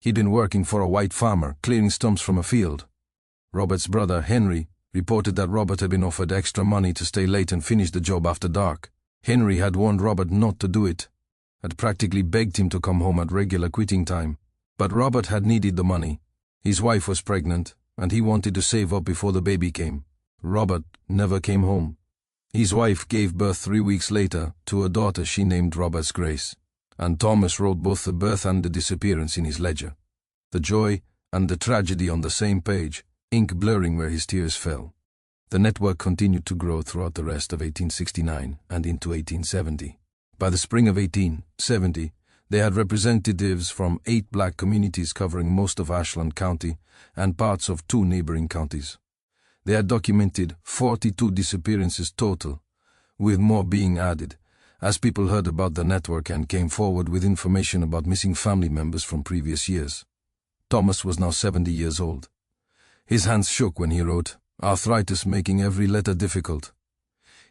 He'd been working for a white farmer, clearing stumps from a field. Robert's brother, Henry, reported that Robert had been offered extra money to stay late and finish the job after dark. Henry had warned Robert not to do it, had practically begged him to come home at regular quitting time. But Robert had needed the money. His wife was pregnant, and he wanted to save up before the baby came. Robert never came home. His wife gave birth 3 weeks later to a daughter she named Robert's Grace, and Thomas wrote both the birth and the disappearance in his ledger. The joy and the tragedy on the same page, ink blurring where his tears fell. The network continued to grow throughout the rest of 1869 and into 1870. By the spring of 1870, they had representatives from 8 black communities covering most of Ashland County and parts of 2 neighboring counties. They had documented 42 disappearances total, with more being added, as people heard about the network and came forward with information about missing family members from previous years. Thomas was now 70 years old. His hands shook when he wrote, arthritis making every letter difficult.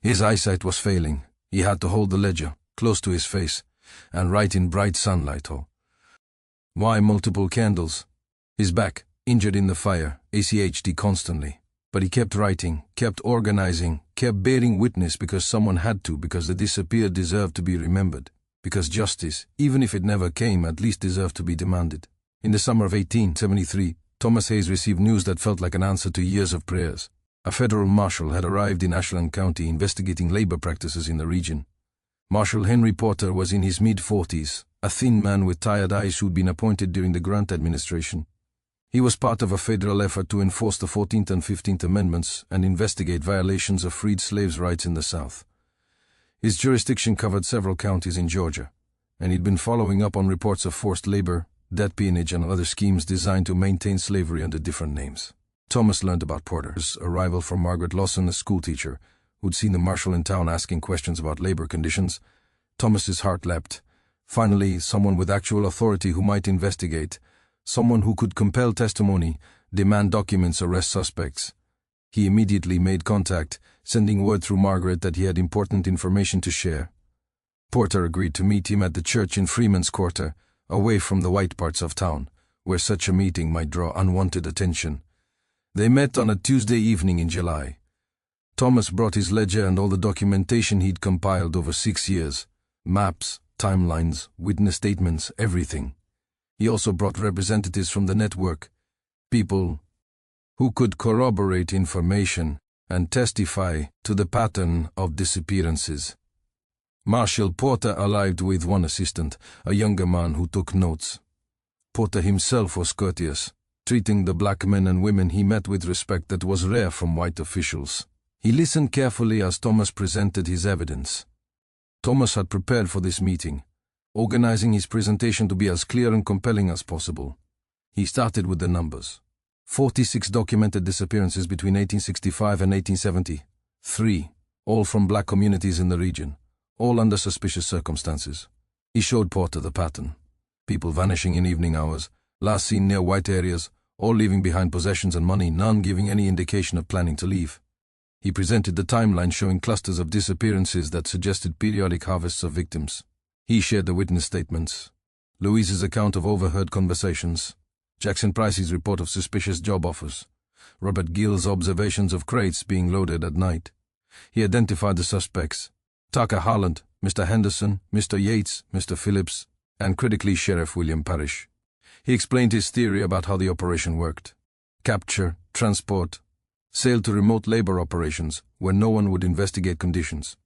His eyesight was failing. He had to hold the ledger close to his face and write in bright sunlight. Why multiple candles? His back, injured in the fire, ACHD constantly. But he kept writing, kept organizing, kept bearing witness because someone had to, because the disappeared deserved to be remembered, because justice, even if it never came, at least deserved to be demanded. In the summer of 1873, Thomas Hayes received news that felt like an answer to years of prayers. A federal marshal had arrived in Ashland County investigating labor practices in the region. Marshal Henry Porter was in his mid-40s, a thin man with tired eyes who'd been appointed during the Grant administration. He was part of a federal effort to enforce the 14th and 15th Amendments and investigate violations of freed slaves' rights in the South. His jurisdiction covered several counties in Georgia, and he'd been following up on reports of forced labor, debt peonage, and other schemes designed to maintain slavery under different names. Thomas learned about Porter's arrival from Margaret Lawson, a schoolteacher, who'd seen the marshal in town asking questions about labor conditions. Thomas's heart leapt. Finally, someone with actual authority who might investigate, someone who could compel testimony, demand documents, arrest suspects. He immediately made contact, sending word through Margaret that he had important information to share. Porter agreed to meet him at the church in Freeman's Quarter, away from the white parts of town, where such a meeting might draw unwanted attention. They met on a Tuesday evening in July. Thomas brought his ledger and all the documentation he'd compiled over 6 years. Maps, timelines, witness statements, everything. He also brought representatives from the network, people who could corroborate information and testify to the pattern of disappearances. Marshal Porter arrived with one assistant, a younger man who took notes. Porter himself was courteous, treating the black men and women he met with respect that was rare from white officials. He listened carefully as Thomas presented his evidence. Thomas had prepared for this meeting, organizing his presentation to be as clear and compelling as possible. He started with the numbers. 46 documented disappearances between 1865 and 1870. 3, all from black communities in the region, all under suspicious circumstances. He showed Porter the pattern. People vanishing in evening hours, last seen near white areas, all leaving behind possessions and money, none giving any indication of planning to leave. He presented the timeline showing clusters of disappearances that suggested periodic harvests of victims. He shared the witness statements, Louise's account of overheard conversations, Jackson Price's report of suspicious job offers, Robert Gill's observations of crates being loaded at night. He identified the suspects, Tucker Harland, Mr. Henderson, Mr. Yates, Mr. Phillips, and critically Sheriff William Parrish. He explained his theory about how the operation worked. Capture, transport, sale to remote labor operations where no one would investigate conditions.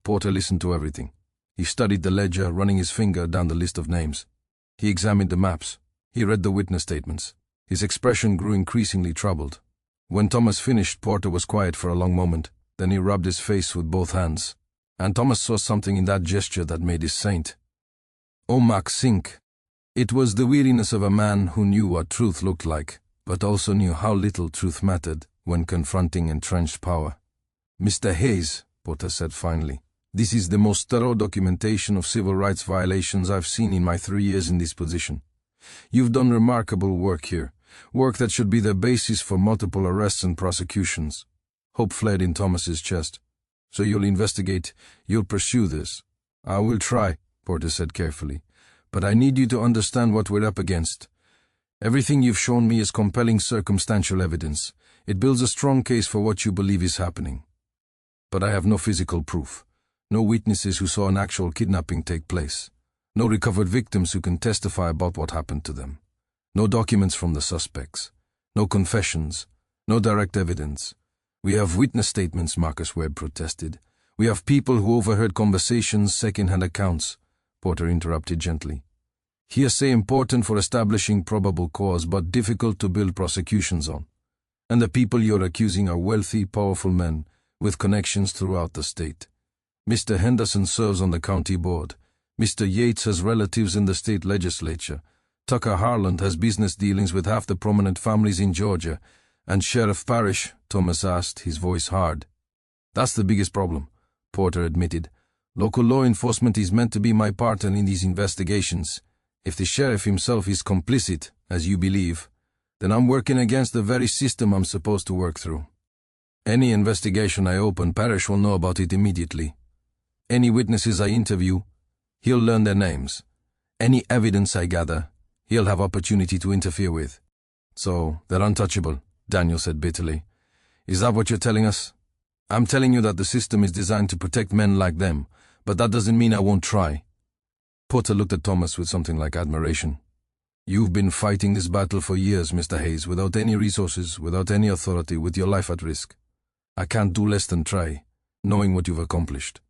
Porter listened to everything. He studied the ledger, running his finger down the list of names. He examined the maps. He read the witness statements. His expression grew increasingly troubled. When Thomas finished, Porter was quiet for a long moment. Then he rubbed his face with both hands. And Thomas saw something in that gesture that made his saint. Omak sink. It was the weariness of a man who knew what truth looked like, but also knew how little truth mattered when confronting entrenched power. Mr. Hayes, Porter said finally, this is the most thorough documentation of civil rights violations I've seen in my 3 years in this position. You've done remarkable work here, work that should be the basis for multiple arrests and prosecutions. Hope flared in Thomas's chest. So you'll investigate, you'll pursue this. I will try, Porter said carefully, but I need you to understand what we're up against. Everything you've shown me is compelling circumstantial evidence. It builds a strong case for what you believe is happening. But I have no physical proof, no witnesses who saw an actual kidnapping take place. No recovered victims who can testify about what happened to them. No documents from the suspects. No confessions. No direct evidence. We have witness statements, Marcus Webb protested. We have people who overheard conversations, second-hand accounts, Porter interrupted gently. Hearsay important for establishing probable cause, but difficult to build prosecutions on. And the people you're accusing are wealthy, powerful men with connections throughout the state. Mr. Henderson serves on the county board. Mr. Yates has relatives in the state legislature. Tucker Harland has business dealings with half the prominent families in Georgia. And Sheriff Parrish, Thomas asked, his voice hard. That's the biggest problem, Porter admitted. Local law enforcement is meant to be my partner in these investigations. If the sheriff himself is complicit, as you believe, then I'm working against the very system I'm supposed to work through. Any investigation I open, Parrish will know about it immediately. Any witnesses I interview, he'll learn their names. Any evidence I gather, he'll have opportunity to interfere with. So, they're untouchable, Daniel said bitterly. Is that what you're telling us? I'm telling you that the system is designed to protect men like them, but that doesn't mean I won't try. Porter looked at Thomas with something like admiration. You've been fighting this battle for years, Mr. Hayes, without any resources, without any authority, with your life at risk. I can't do less than try, knowing what you've accomplished.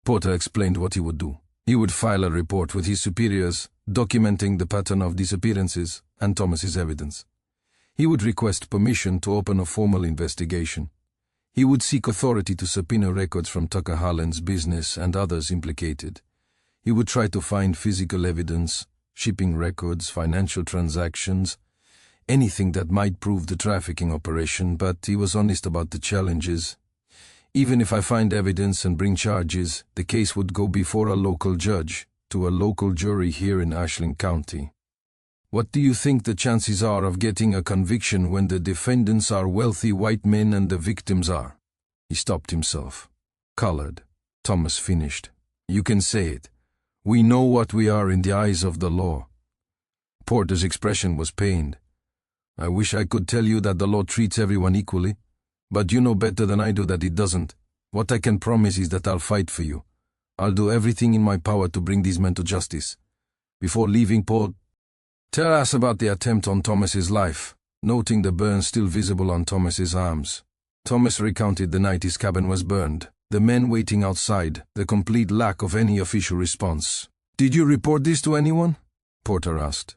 Porter explained what he would do. He would file a report with his superiors, documenting the pattern of disappearances and Thomas's evidence. He would request permission to open a formal investigation. He would seek authority to subpoena records from Tucker Harland's business and others implicated. He would try to find physical evidence, shipping records, financial transactions, anything that might prove the trafficking operation, but he was honest about the challenges. Even if I find evidence and bring charges, the case would go before a local judge, to a local jury here in Ashland County. What do you think the chances are of getting a conviction when the defendants are wealthy white men and the victims are? He stopped himself. Colored. Thomas finished. You can say it. We know what we are in the eyes of the law. Porter's expression was pained. I wish I could tell you that the law treats everyone equally, but you know better than I do that it doesn't. What I can promise is that I'll fight for you. I'll do everything in my power to bring these men to justice. Before leaving, Paul, tell us about the attempt on Thomas's life, noting the burns still visible on Thomas's arms. Thomas recounted the night his cabin was burned, the men waiting outside, the complete lack of any official response. Did you report this to anyone? Porter asked.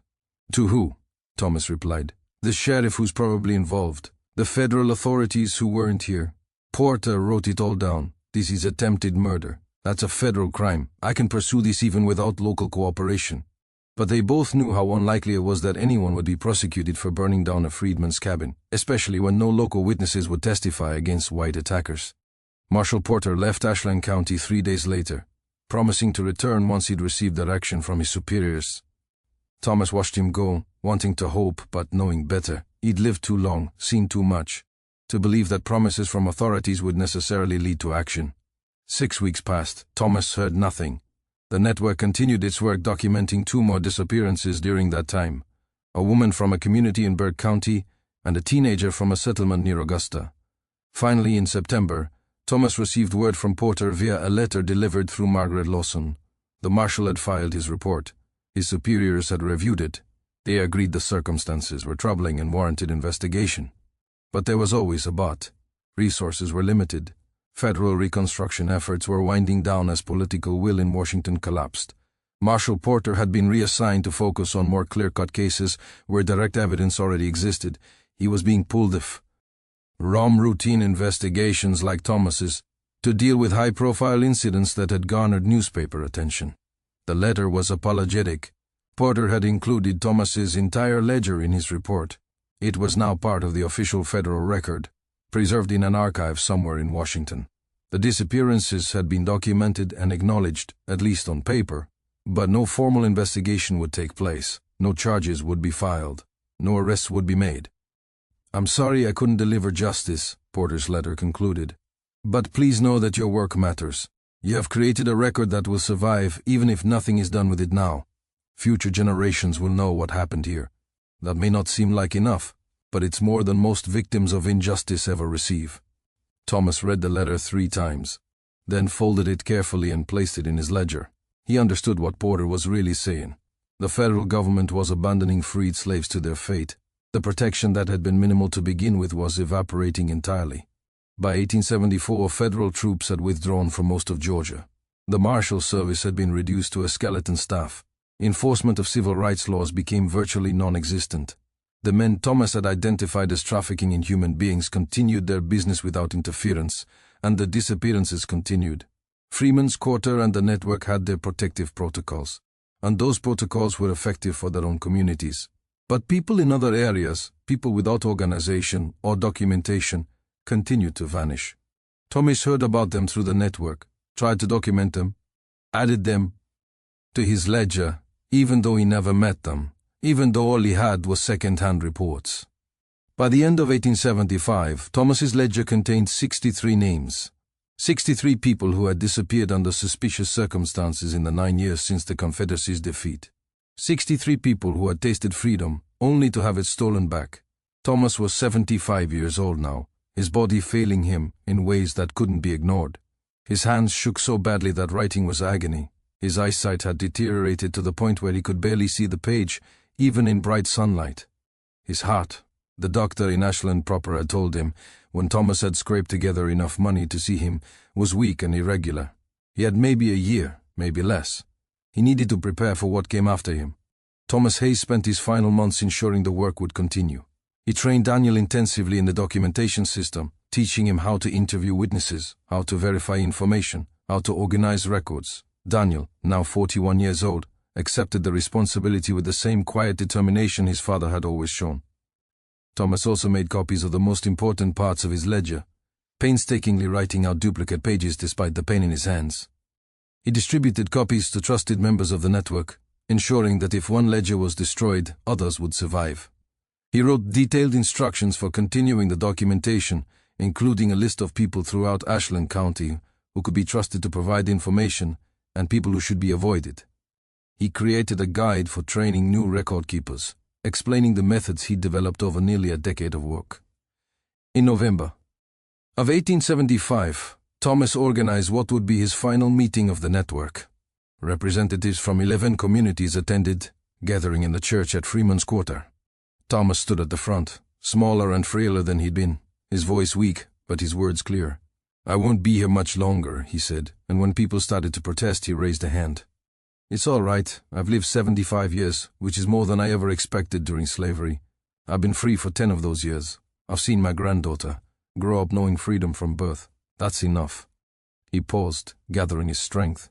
To who? Thomas replied. The sheriff who's probably involved. The federal authorities who weren't here. Porter wrote it all down. This is attempted murder. That's a federal crime. I can pursue this even without local cooperation. But they both knew how unlikely it was that anyone would be prosecuted for burning down a freedman's cabin, especially when no local witnesses would testify against white attackers. Marshal Porter left Ashland County 3 days later, promising to return once he'd received direction from his superiors. Thomas watched him go, wanting to hope but knowing better. He'd lived too long, seen too much, to believe that promises from authorities would necessarily lead to action. 6 weeks passed. Thomas heard nothing. The network continued its work documenting 2 more disappearances during that time, a woman from a community in Burke County and a teenager from a settlement near Augusta. Finally, in September, Thomas received word from Porter via a letter delivered through Margaret Lawson. The marshal had filed his report. His superiors had reviewed it. They agreed the circumstances were troubling and warranted investigation. But there was always a but. Resources were limited. Federal Reconstruction efforts were winding down as political will in Washington collapsed. Marshal Porter had been reassigned to focus on more clear-cut cases where direct evidence already existed. He was being pulled from routine investigations like Thomas's to deal with high-profile incidents that had garnered newspaper attention. The letter was apologetic. Porter had included Thomas's entire ledger in his report. It was now part of the official federal record, preserved in an archive somewhere in Washington. The disappearances had been documented and acknowledged, at least on paper, but no formal investigation would take place, no charges would be filed, no arrests would be made. I'm sorry I couldn't deliver justice, Porter's letter concluded. But please know that your work matters. You have created a record that will survive even if nothing is done with it now. Future generations will know what happened here. That may not seem like enough, but it's more than most victims of injustice ever receive. Thomas read the letter 3 times, then folded it carefully and placed it in his ledger. He understood what Porter was really saying. The federal government was abandoning freed slaves to their fate. The protection that had been minimal to begin with was evaporating entirely. By 1874, federal troops had withdrawn from most of Georgia. The Marshal Service had been reduced to a skeleton staff. Enforcement of civil rights laws became virtually non-existent. The men Thomas had identified as trafficking in human beings continued their business without interference, and the disappearances continued. Freeman's Quarter and the network had their protective protocols, and those protocols were effective for their own communities. But people in other areas, people without organization or documentation, continued to vanish. Thomas heard about them through the network, tried to document them, added them to his ledger, even though he never met them, even though all he had was second-hand reports. By the end of 1875, Thomas's ledger contained 63 names, 63 people who had disappeared under suspicious circumstances in the 9 years since the Confederacy's defeat. 63 people who had tasted freedom, only to have it stolen back. Thomas was 75 years old now, his body failing him in ways that couldn't be ignored. His hands shook so badly that writing was agony. His eyesight had deteriorated to the point where he could barely see the page, even in bright sunlight. His heart, the doctor in Ashland proper had told him, when Thomas had scraped together enough money to see him, was weak and irregular. He had maybe a year, maybe less. He needed to prepare for what came after him. Thomas Hayes spent his final months ensuring the work would continue. He trained Daniel intensively in the documentation system, teaching him how to interview witnesses, how to verify information, how to organize records. Daniel, now 41 years old, accepted the responsibility with the same quiet determination his father had always shown. Thomas also made copies of the most important parts of his ledger, painstakingly writing out duplicate pages despite the pain in his hands. He distributed copies to trusted members of the network, ensuring that if one ledger was destroyed, others would survive. He wrote detailed instructions for continuing the documentation, including a list of people throughout Ashland County who could be trusted to provide information and people who should be avoided. He created a guide for training new record keepers, explaining the methods he'd developed over nearly a decade of work. In November of 1875, Thomas organized what would be his final meeting of the network. Representatives from 11 communities attended, gathering in the church at Freeman's Quarter. Thomas stood at the front, smaller and frailer than he'd been, his voice weak, but his words clear. "I won't be here much longer," he said, and when people started to protest, he raised a hand. "It's all right. I've lived 75 years, which is more than I ever expected during slavery. I've been free for 10 of those years. I've seen my granddaughter grow up knowing freedom from birth. That's enough." He paused, gathering his strength.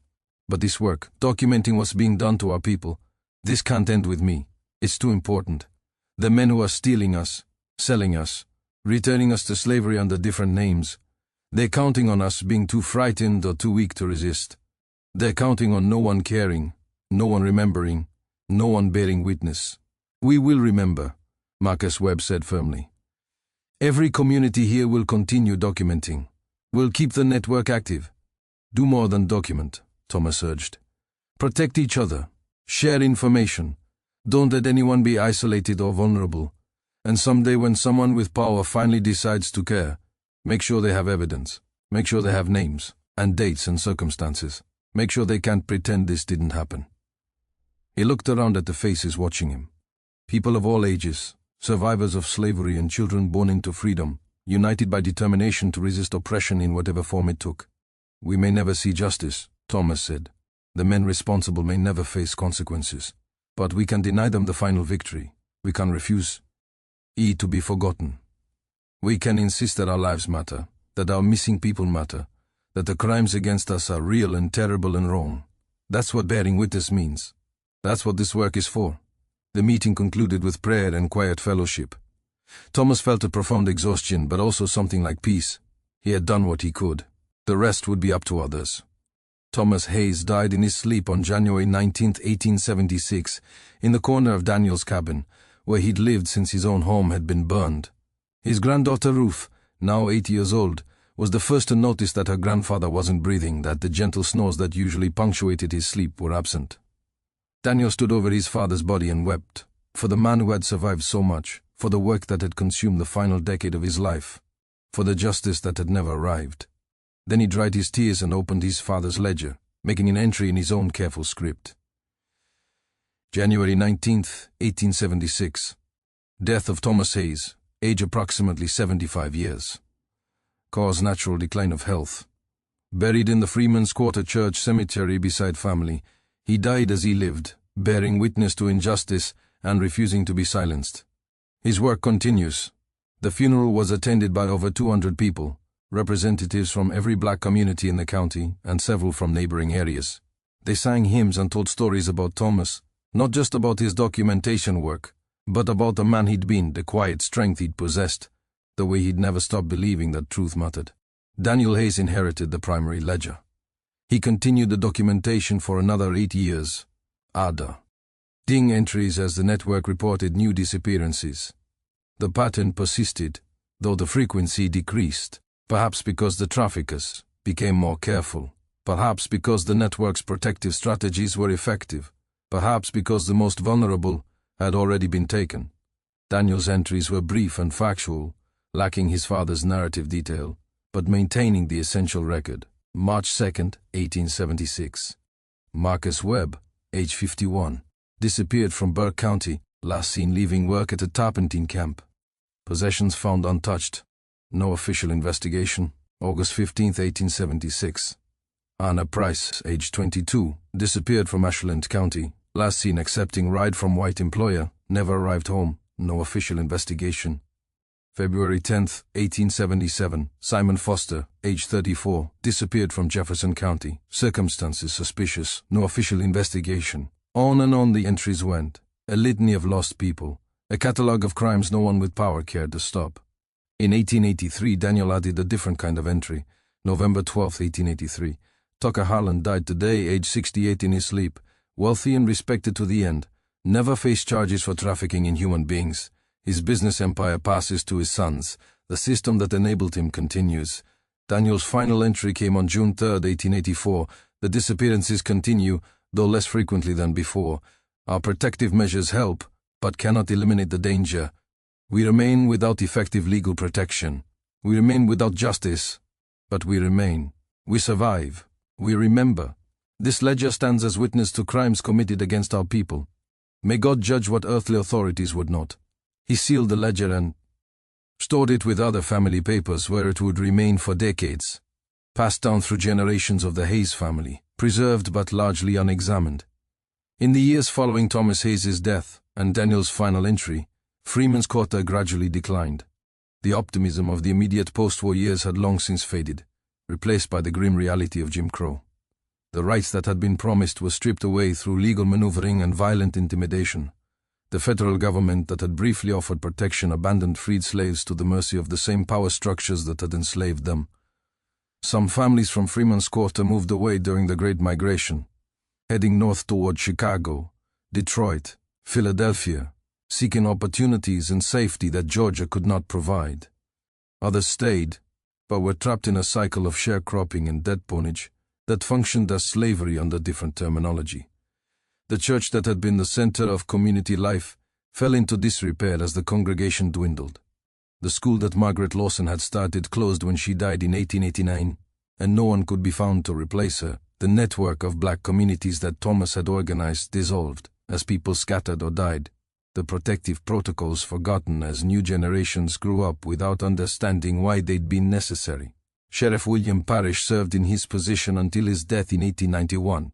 "But this work, documenting what's being done to our people, this can't end with me. It's too important. The men who are stealing us, selling us, returning us to slavery under different names, they're counting on us being too frightened or too weak to resist. They're counting on no one caring, no one remembering, no one bearing witness. We will remember," Marcus Webb said firmly. "Every community here will continue documenting. We'll keep the network active. Do more than document," Thomas urged. "Protect each other. Share information. Don't let anyone be isolated or vulnerable. And someday when someone with power finally decides to care, make sure they have evidence. Make sure they have names and dates and circumstances. Make sure they can't pretend this didn't happen." He looked around at the faces watching him. People of all ages, survivors of slavery and children born into freedom, united by determination to resist oppression in whatever form it took. "We may never see justice," Thomas said. "The men responsible may never face consequences. But we can deny them the final victory. We can refuse to be forgotten. We can insist that our lives matter, that our missing people matter, that the crimes against us are real and terrible and wrong. That's what bearing witness means. That's what this work is for." The meeting concluded with prayer and quiet fellowship. Thomas felt a profound exhaustion, but also something like peace. He had done what he could. The rest would be up to others. Thomas Hayes died in his sleep on January 19, 1876, in the corner of Daniel's cabin, where he'd lived since his own home had been burned. His granddaughter Ruth, now 8 years old, was the first to notice that her grandfather wasn't breathing, that the gentle snores that usually punctuated his sleep were absent. Daniel stood over his father's body and wept, for the man who had survived so much, for the work that had consumed the final decade of his life, for the justice that had never arrived. Then he dried his tears and opened his father's ledger, making an entry in his own careful script. January 19th, 1876. Death of Thomas Hayes, age approximately 75 years. Cause natural decline of health. Buried in the Freeman's Quarter Church Cemetery beside family, he died as he lived, bearing witness to injustice and refusing to be silenced. His work continues. The funeral was attended by over 200 people, representatives from every black community in the county and several from neighboring areas. They sang hymns and told stories about Thomas, not just about his documentation work, but about the man he'd been, the quiet strength he'd possessed, the way he'd never stopped believing that truth mattered. Daniel Hayes inherited the primary ledger. He continued the documentation for another 8 years. ADA. Ding entries as the network reported new disappearances. The pattern persisted, though the frequency decreased, perhaps because the traffickers became more careful, perhaps because the network's protective strategies were effective, perhaps because the most vulnerable had already been taken. Daniel's entries were brief and factual, lacking his father's narrative detail, but maintaining the essential record. March 2nd, 1876. Marcus Webb, age 51, disappeared from Burke County, last seen leaving work at a Tarpentine camp. Possessions found untouched. No official investigation. August 15, 1876. Anna Price, age 22, disappeared from Ashland County, last seen accepting ride from white employer, never arrived home, no official investigation. February 10, 1877, Simon Foster, age 34, disappeared from Jefferson County, circumstances suspicious, no official investigation. On and on the entries went, a litany of lost people, a catalogue of crimes no one with power cared to stop. In 1883, Daniel added a different kind of entry. November 12, 1883. Tucker Harlan died today, age 68, in his sleep, wealthy and respected to the end, never faced charges for trafficking in human beings. His business empire passes to his sons. The system that enabled him continues. Daniel's final entry came on June 3, 1884. The disappearances continue, though less frequently than before. Our protective measures help, but cannot eliminate the danger. We remain without effective legal protection. We remain without justice, but we remain. We survive. We remember. This ledger stands as witness to crimes committed against our people. May God judge what earthly authorities would not. He sealed the ledger and stored it with other family papers where it would remain for decades, passed down through generations of the Hayes family, preserved but largely unexamined. In the years following Thomas Hayes' death and Daniel's final entry, Freeman's Quarter gradually declined. The optimism of the immediate post-war years had long since faded, replaced by the grim reality of Jim Crow. The rights that had been promised were stripped away through legal maneuvering and violent intimidation. The federal government that had briefly offered protection abandoned freed slaves to the mercy of the same power structures that had enslaved them. Some families from Freeman's Quarter moved away during the Great Migration, heading north toward Chicago, Detroit, Philadelphia, seeking opportunities and safety that Georgia could not provide. Others stayed, but were trapped in a cycle of sharecropping and debt bondage that functioned as slavery under different terminology. The church that had been the center of community life fell into disrepair as the congregation dwindled. The school that Margaret Lawson had started closed when she died in 1889, and no one could be found to replace her. The network of black communities that Thomas had organized dissolved as people scattered or died, the protective protocols forgotten as new generations grew up without understanding why they'd been necessary. Sheriff William Parrish served in his position until his death in 1891.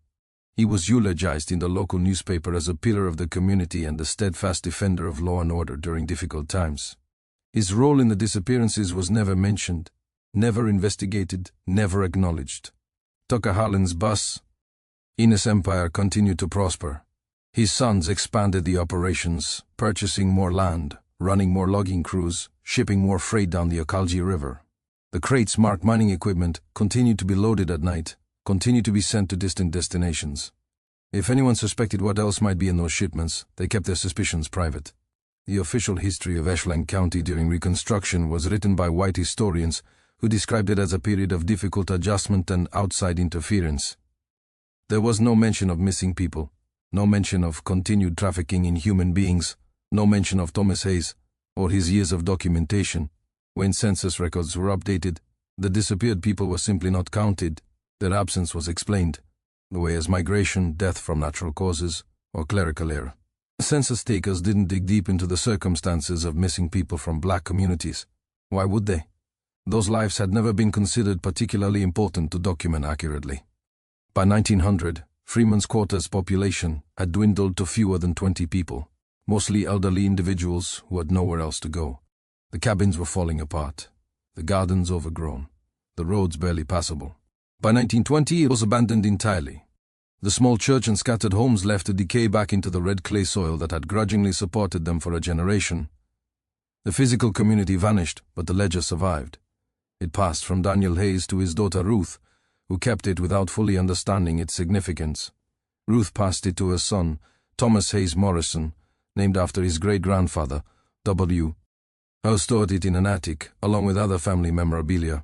He was eulogized in the local newspaper as a pillar of the community and a steadfast defender of law and order during difficult times. His role in the disappearances was never mentioned, never investigated, never acknowledged. Tucker Harlan's bus, Innes Empire, continued to prosper. His sons expanded the operations, purchasing more land, running more logging crews, shipping more freight down the Ocalgee River. The crates marked mining equipment continued to be loaded at night, continued to be sent to distant destinations. If anyone suspected what else might be in those shipments, they kept their suspicions private. The official history of Ashland County during Reconstruction was written by white historians who described it as a period of difficult adjustment and outside interference. There was no mention of missing people, no mention of continued trafficking in human beings, no mention of Thomas Hayes or his years of documentation. When census records were updated, the disappeared people were simply not counted. Their absence was explained. the way as migration, death from natural causes, or clerical error. Census takers didn't dig deep into the circumstances of missing people from black communities. Why would they? Those lives had never been considered particularly important to document accurately. By 1900, Freeman's Quarter's population had dwindled to fewer than 20 people, mostly elderly individuals who had nowhere else to go. The cabins were falling apart, the gardens overgrown, the roads barely passable. By 1920, it was abandoned entirely. The small church and scattered homes left to decay back into the red clay soil that had grudgingly supported them for a generation. The physical community vanished, but the ledger survived. It passed from Daniel Hayes to his daughter Ruth, who kept it without fully understanding its significance. Ruth passed it to her son, Thomas Hayes Morrison, named after his great-grandfather, W. Howe stored it in an attic, along with other family memorabilia.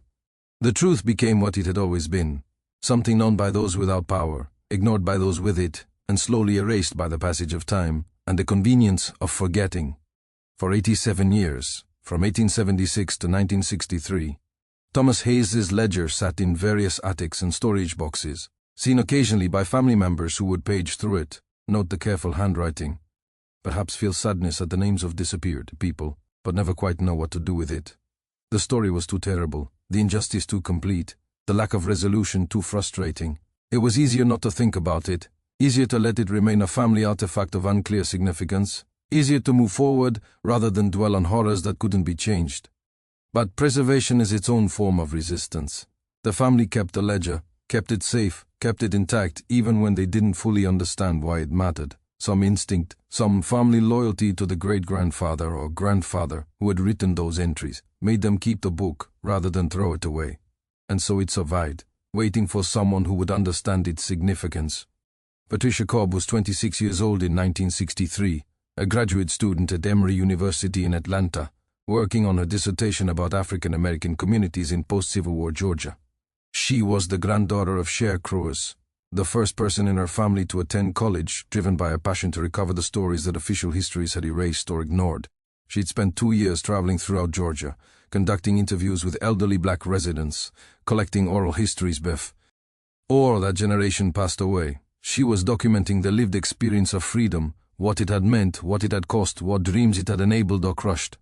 The truth became what it had always been, something known by those without power, ignored by those with it, and slowly erased by the passage of time and the convenience of forgetting. For 87 years, from 1876 to 1963, Thomas Hayes's ledger sat in various attics and storage boxes, seen occasionally by family members who would page through it, note the careful handwriting, perhaps feel sadness at the names of disappeared people, but never quite know what to do with it. The story was too terrible, the injustice too complete, the lack of resolution too frustrating. It was easier not to think about it, easier to let it remain a family artifact of unclear significance, easier to move forward rather than dwell on horrors that couldn't be changed. But preservation is its own form of resistance. The family kept the ledger, kept it safe, kept it intact even when they didn't fully understand why it mattered. Some instinct, some family loyalty to the great-grandfather or grandfather who had written those entries, made them keep the book rather than throw it away. And so it survived, waiting for someone who would understand its significance. Patricia Cobb was 26 years old in 1963, a graduate student at Emory University in Atlanta, working on her dissertation about African American communities in post-Civil War Georgia. She was the granddaughter of sharecroppers, the first person in her family to attend college, driven by a passion to recover the stories that official histories had erased or ignored. She'd spent 2 years traveling throughout Georgia, conducting interviews with elderly black residents, collecting oral histories before that generation passed away. She was documenting the lived experience of freedom, what it had meant, what it had cost, what dreams it had enabled or crushed.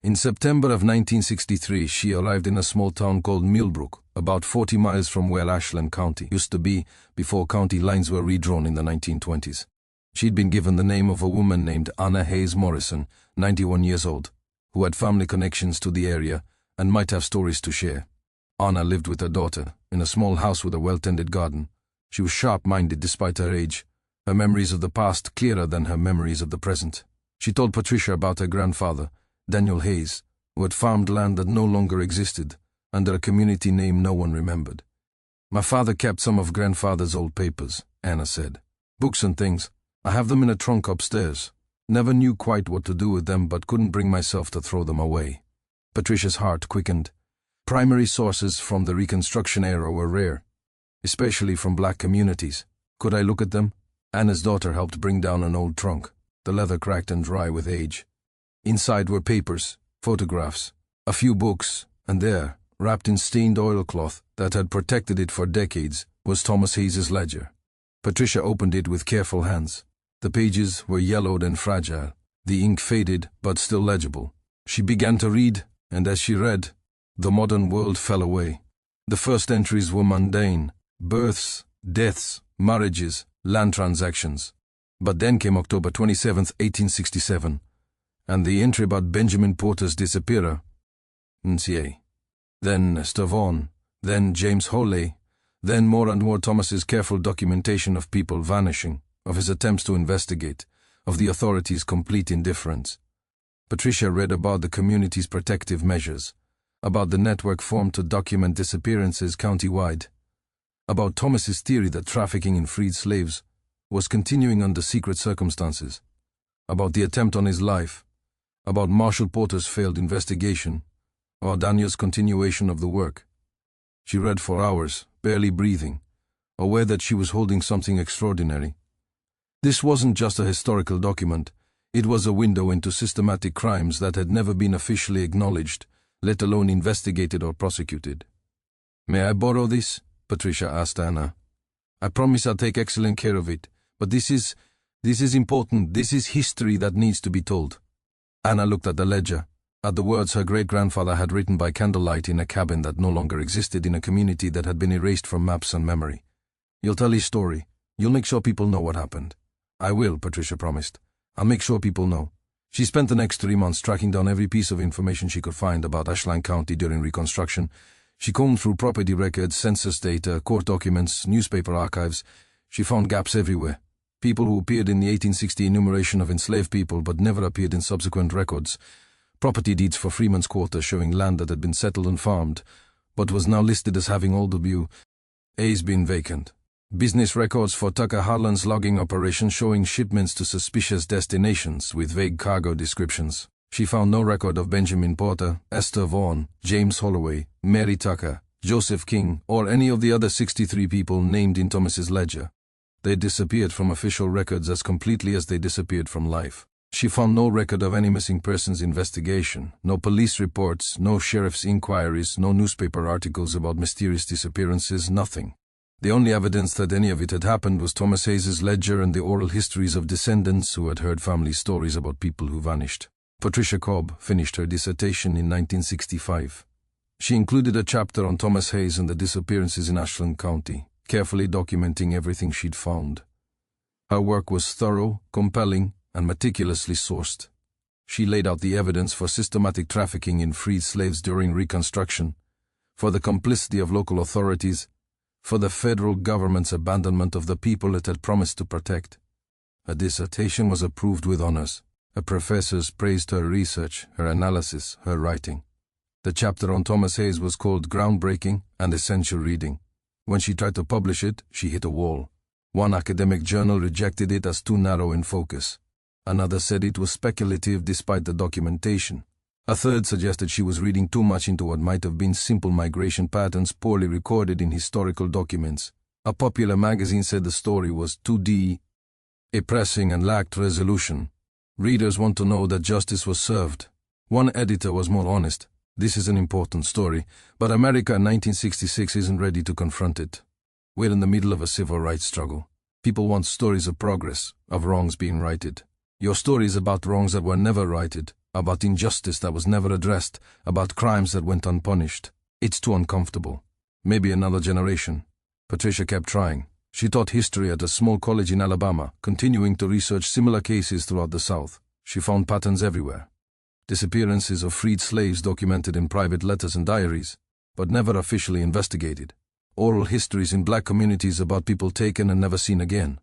In September of 1963, she arrived in a small town called Millbrook, about 40 miles from where Ashland County used to be before county lines were redrawn in the 1920s. She'd been given the name of a woman named Anna Hayes Morrison, 91 years old, who had family connections to the area and might have stories to share. Anna lived with her daughter in a small house with a well-tended garden. She was sharp-minded despite her age, her memories of the past clearer than her memories of the present. She told Patricia about her grandfather, Daniel Hayes, who had farmed land that no longer existed, under a community name no one remembered. "My father kept some of grandfather's old papers," Anna said. "Books and things. I have them in a trunk upstairs. Never knew quite what to do with them, but couldn't bring myself to throw them away." Patricia's heart quickened. Primary sources from the Reconstruction era were rare, especially from black communities. Could I look at them? Anna's daughter helped bring down an old trunk, the leather cracked and dry with age. Inside were papers, photographs, a few books, and there, wrapped in stained oilcloth that had protected it for decades, was Thomas Hayes's ledger. Patricia opened it with careful hands. The pages were yellowed and fragile, the ink faded but still legible. She began to read, and as she read, the modern world fell away. The first entries were mundane: births, deaths, marriages, land transactions. But then came October 27, 1867, and the entry about Benjamin Porter's disappearer, N.C.A. Then Esther Vaughan, then James Hawley, then more and more Thomas's careful documentation of people vanishing, of his attempts to investigate, of the authorities' complete indifference. Patricia read about the community's protective measures, about the network formed to document disappearances countywide, about Thomas's theory that trafficking in freed slaves was continuing under secret circumstances, about the attempt on his life, about Marshal Porter's failed investigation, or Daniel's continuation of the work. She read for hours, barely breathing, aware that she was holding something extraordinary. This wasn't just a historical document, it was a window into systematic crimes that had never been officially acknowledged, let alone investigated or prosecuted. "May I borrow this?" Patricia asked Anna. I promise I'll take excellent care of it. But this is important. This is history that needs to be told. Anna looked at the ledger, at the words her great-grandfather had written by candlelight in a cabin that no longer existed in a community that had been erased from maps and memory. You'll tell his story. You'll make sure people know what happened. I will, Patricia promised. I'll make sure people know. She spent the next 3 months tracking down every piece of information she could find about Ashland County during Reconstruction. She combed through property records, census data, court documents, newspaper archives. She found gaps everywhere. People who appeared in the 1860 enumeration of enslaved people but never appeared in subsequent records. Property deeds for Freeman's Quarter showing land that had been settled and farmed, but was now listed as having all the A's been vacant. Business records for Tucker Harlan's logging operation showing shipments to suspicious destinations with vague cargo descriptions. She found no record of Benjamin Porter, Esther Vaughan, James Holloway, Mary Tucker, Joseph King, or any of the other 63 people named in Thomas's ledger. They disappeared from official records as completely as they disappeared from life. She found no record of any missing persons investigation, no police reports, no sheriff's inquiries, no newspaper articles about mysterious disappearances, nothing. The only evidence that any of it had happened was Thomas Hayes's ledger and the oral histories of descendants who had heard family stories about people who vanished. Patricia Cobb finished her dissertation in 1965. She included a chapter on Thomas Hayes and the disappearances in Ashland County, carefully documenting everything she'd found. Her work was thorough, compelling, and meticulously sourced. She laid out the evidence for systematic trafficking in freed slaves during Reconstruction, for the complicity of local authorities, for the federal government's abandonment of the people it had promised to protect. Her dissertation was approved with honors. Her professors praised her research, her analysis, her writing. The chapter on Thomas Hayes was called groundbreaking and essential reading. When she tried to publish it, she hit a wall. One academic journal rejected it as too narrow in focus. Another said it was speculative despite the documentation. A third suggested she was reading too much into what might have been simple migration patterns poorly recorded in historical documents. A popular magazine said the story was too depressing and lacked resolution. Readers want to know that justice was served. One editor was more honest. This is an important story, but America in 1966 isn't ready to confront it. We're in the middle of a civil rights struggle. People want stories of progress, of wrongs being righted. Your story is about wrongs that were never righted, about injustice that was never addressed, about crimes that went unpunished. It's too uncomfortable. Maybe another generation. Patricia kept trying. She taught history at a small college in Alabama, continuing to research similar cases throughout the South. She found patterns everywhere. Disappearances of freed slaves documented in private letters and diaries, but never officially investigated. Oral histories in black communities about people taken and never seen again.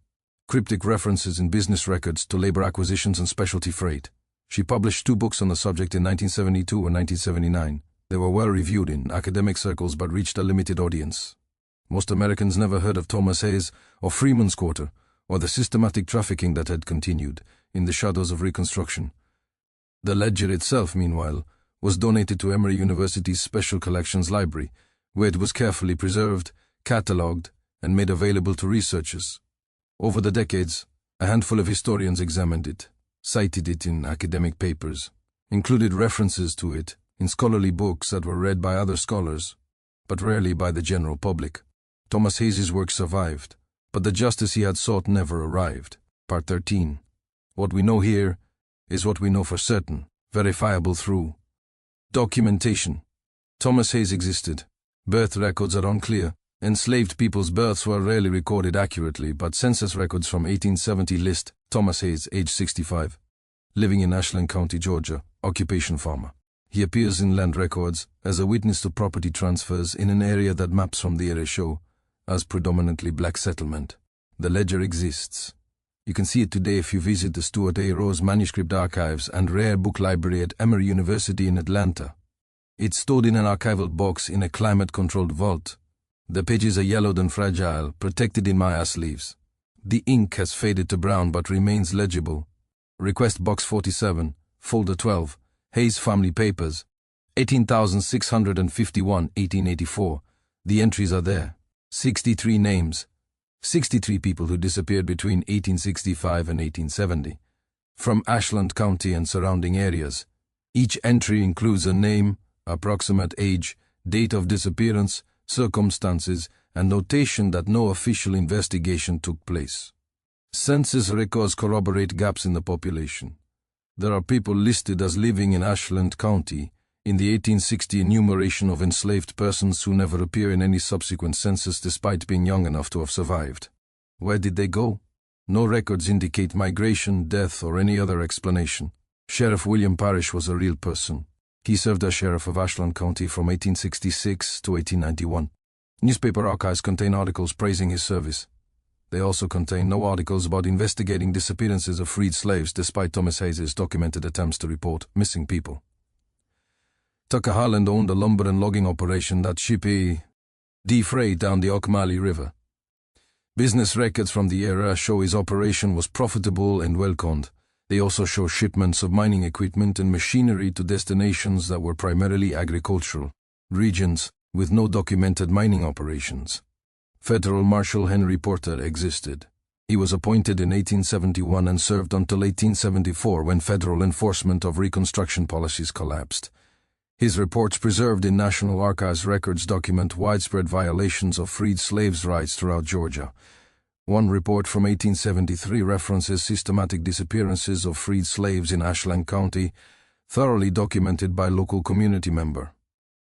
Cryptic references in business records to labor acquisitions and specialty freight. She published 2 books on the subject in 1972 and 1979. They were well reviewed in academic circles but reached a limited audience. Most Americans never heard of Thomas Hayes or Freeman's Quarter or the systematic trafficking that had continued in the shadows of Reconstruction. The ledger itself, meanwhile, was donated to Emory University's Special Collections Library, where it was carefully preserved, catalogued, and made available to researchers. Over the decades, a handful of historians examined it, cited it in academic papers, included references to it in scholarly books that were read by other scholars, but rarely by the general public. Thomas Hayes's work survived, but the justice he had sought never arrived. Part 13. What we know here is what we know for certain, verifiable through documentation. Thomas Hayes existed. Birth records are unclear. Enslaved people's births were rarely recorded accurately, but census records from 1870 list Thomas Hayes, age 65, living in Ashland County, Georgia, occupation farmer. He appears in land records as a witness to property transfers in an area that maps from the era show as predominantly black settlement. The ledger exists. You can see it today if you visit the Stuart A. Rose Manuscript Archives and Rare Book Library at Emory University in Atlanta. It's stored in an archival box in a climate-controlled vault. The pages are yellowed and fragile, protected in Maya sleeves. The ink has faded to brown but remains legible. Request Box 47, Folder 12, Hayes Family Papers, 18,651, 1884. The entries are there. 63 names. 63 people who disappeared between 1865 and 1870. From Ashland County and surrounding areas. Each entry includes a name, approximate age, date of disappearance, circumstances, and notation that no official investigation took place. Census records corroborate gaps in the population. There are people listed as living in Ashland County in the 1860 enumeration of enslaved persons who never appear in any subsequent census despite being young enough to have survived. Where did they go? No records indicate migration, death, or any other explanation. Sheriff William Parrish was a real person. He served as sheriff of Ashland County from 1866 to 1891. Newspaper archives contain articles praising his service. They also contain no articles about investigating disappearances of freed slaves despite Thomas Hayes' documented attempts to report missing people. Tucker Harland owned a lumber and logging operation that shipped freight down the Ocmulgee River. Business records from the era show his operation was profitable and well-conned. They also show shipments of mining equipment and machinery to destinations that were primarily agricultural regions with no documented mining operations. Federal Marshal Henry Porter existed. He was appointed in 1871 and served until 1874 when federal enforcement of Reconstruction policies collapsed. His reports preserved in National Archives records document widespread violations of freed slaves' rights throughout Georgia. One report from 1873 references systematic disappearances of freed slaves in Ashland County, thoroughly documented by local community member.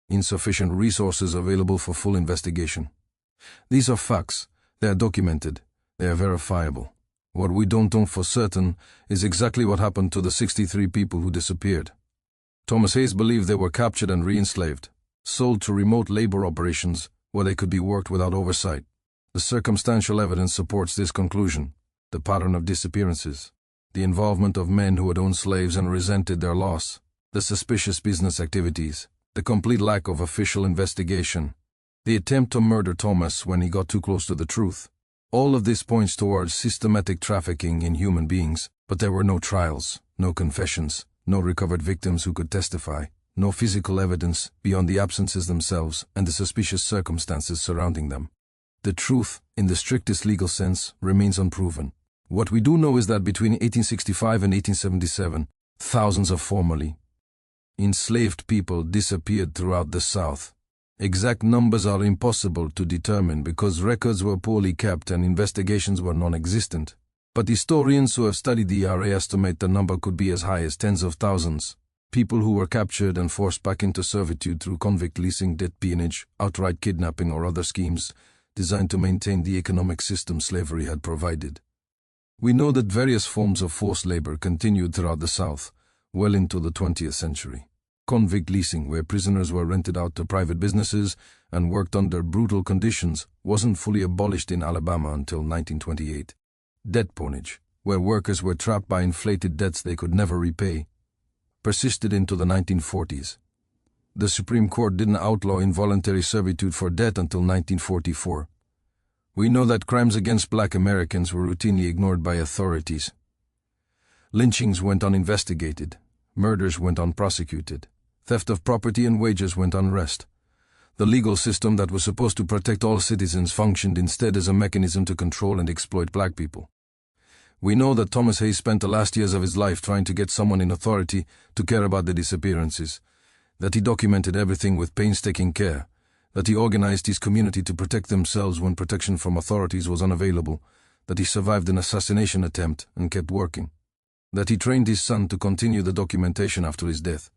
Insufficient resources available for full investigation. These are facts. They are documented. They are verifiable. What we don't know for certain is exactly what happened to the 63 people who disappeared. Thomas Hayes believed they were captured and re-enslaved, sold to remote labor operations where they could be worked without oversight. The circumstantial evidence supports this conclusion. The pattern of disappearances, the involvement of men who had owned slaves and resented their loss, the suspicious business activities, the complete lack of official investigation, the attempt to murder Thomas when he got too close to the truth. All of this points towards systematic trafficking in human beings, but there were no trials, no confessions, no recovered victims who could testify, no physical evidence beyond the absences themselves and the suspicious circumstances surrounding them. The truth, in the strictest legal sense, remains unproven. What we do know is that between 1865 and 1877, thousands of formerly enslaved people disappeared throughout the South. Exact numbers are impossible to determine because records were poorly kept and investigations were non-existent. But historians who have studied the era estimate the number could be as high as tens of thousands. People who were captured and forced back into servitude through convict leasing, debt peonage, outright kidnapping or other schemes designed to maintain the economic system slavery had provided. We know that various forms of forced labor continued throughout the South, well into the 20th century. Convict leasing, where prisoners were rented out to private businesses and worked under brutal conditions, wasn't fully abolished in Alabama until 1928. Debt peonage, where workers were trapped by inflated debts they could never repay, persisted into the 1940s. The Supreme Court didn't outlaw involuntary servitude for debt until 1944. We know that crimes against black Americans were routinely ignored by authorities. Lynchings went uninvestigated. Murders went unprosecuted. Theft of property and wages went unrest. The legal system that was supposed to protect all citizens functioned instead as a mechanism to control and exploit black people. We know that Thomas Hayes spent the last years of his life trying to get someone in authority to care about the disappearances, that he documented everything with painstaking care, that he organized his community to protect themselves when protection from authorities was unavailable, that he survived an assassination attempt and kept working, that he trained his son to continue the documentation after his death.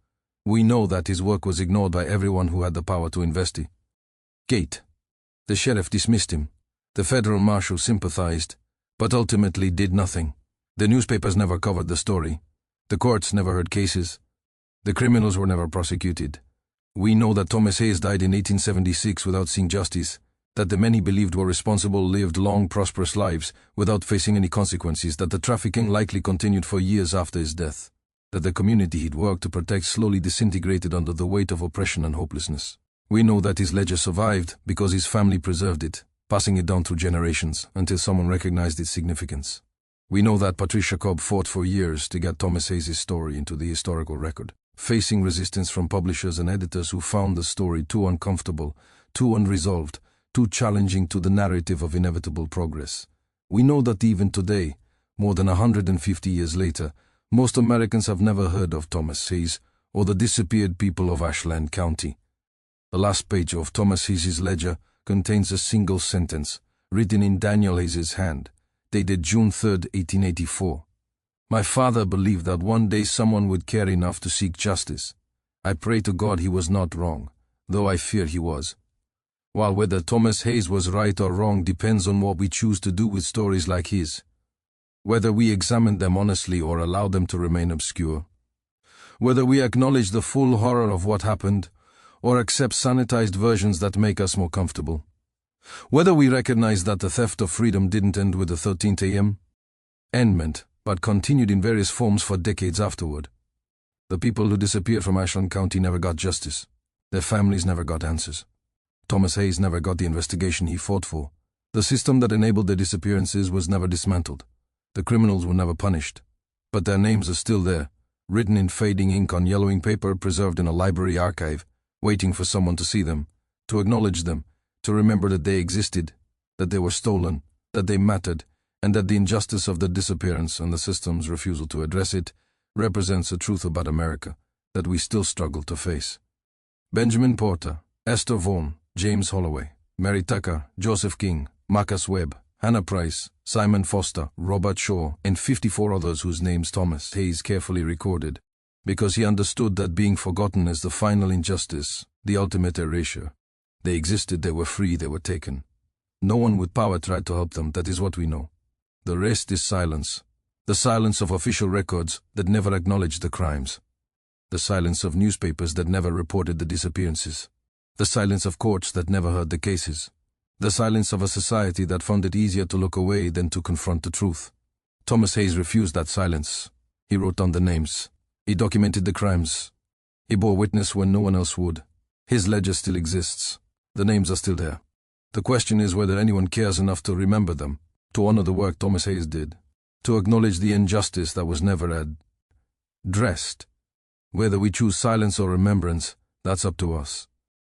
We know that his work was ignored by everyone who had the power to investigate. The sheriff dismissed him. The federal marshal sympathized, but ultimately did nothing. The newspapers never covered the story. The courts never heard cases. The criminals were never prosecuted. We know that Thomas Hayes died in 1876 without seeing justice, that the men he believed were responsible lived long, prosperous lives without facing any consequences, that the trafficking likely continued for years after his death, that the community he'd worked to protect slowly disintegrated under the weight of oppression and hopelessness. We know that his ledger survived because his family preserved it, passing it down through generations until someone recognized its significance. We know that Patricia Cobb fought for years to get Thomas Hayes' story into the historical record, facing resistance from publishers and editors who found the story too uncomfortable, too unresolved, too challenging to the narrative of inevitable progress. We know that even today, more than 150 years later, most Americans have never heard of Thomas Hayes or the disappeared people of Ashland County. The last page of Thomas Hayes' ledger contains a single sentence, written in Daniel Hayes's hand, dated June 3, 1884. My father believed that one day someone would care enough to seek justice. I pray to God he was not wrong, though I fear he was. While whether Thomas Hayes was right or wrong depends on what we choose to do with stories like his. Whether we examine them honestly or allow them to remain obscure. Whether we acknowledge the full horror of what happened, or accept sanitized versions that make us more comfortable. Whether we recognize that the theft of freedom didn't end with the 13th Amendment, but continued in various forms for decades afterward. The people who disappeared from Ashland County never got justice. Their families never got answers. Thomas Hayes never got the investigation he fought for. The system that enabled their disappearances was never dismantled. The criminals were never punished. But their names are still there, written in fading ink on yellowing paper preserved in a library archive, waiting for someone to see them, to acknowledge them, to remember that they existed, that they were stolen, that they mattered, and that the injustice of the disappearance and the system's refusal to address it represents a truth about America that we still struggle to face. Benjamin Porter, Esther Vaughan, James Holloway, Mary Tucker, Joseph King, Marcus Webb, Hannah Price, Simon Foster, Robert Shaw, and 54 others whose names Thomas Hayes carefully recorded, because he understood that being forgotten is the final injustice, the ultimate erasure. They existed, they were free, they were taken. No one with power tried to help them, that is what we know. The rest is silence. The silence of official records that never acknowledged the crimes. The silence of newspapers that never reported the disappearances. The silence of courts that never heard the cases. The silence of a society that found it easier to look away than to confront the truth. Thomas Hayes refused that silence. He wrote down the names. He documented the crimes. He bore witness when no one else would. His ledger still exists. The names are still there. The question is whether anyone cares enough to remember them, to honor the work Thomas Hayes did, to acknowledge the injustice that was never addressed. Whether we choose silence or remembrance, that's up to us.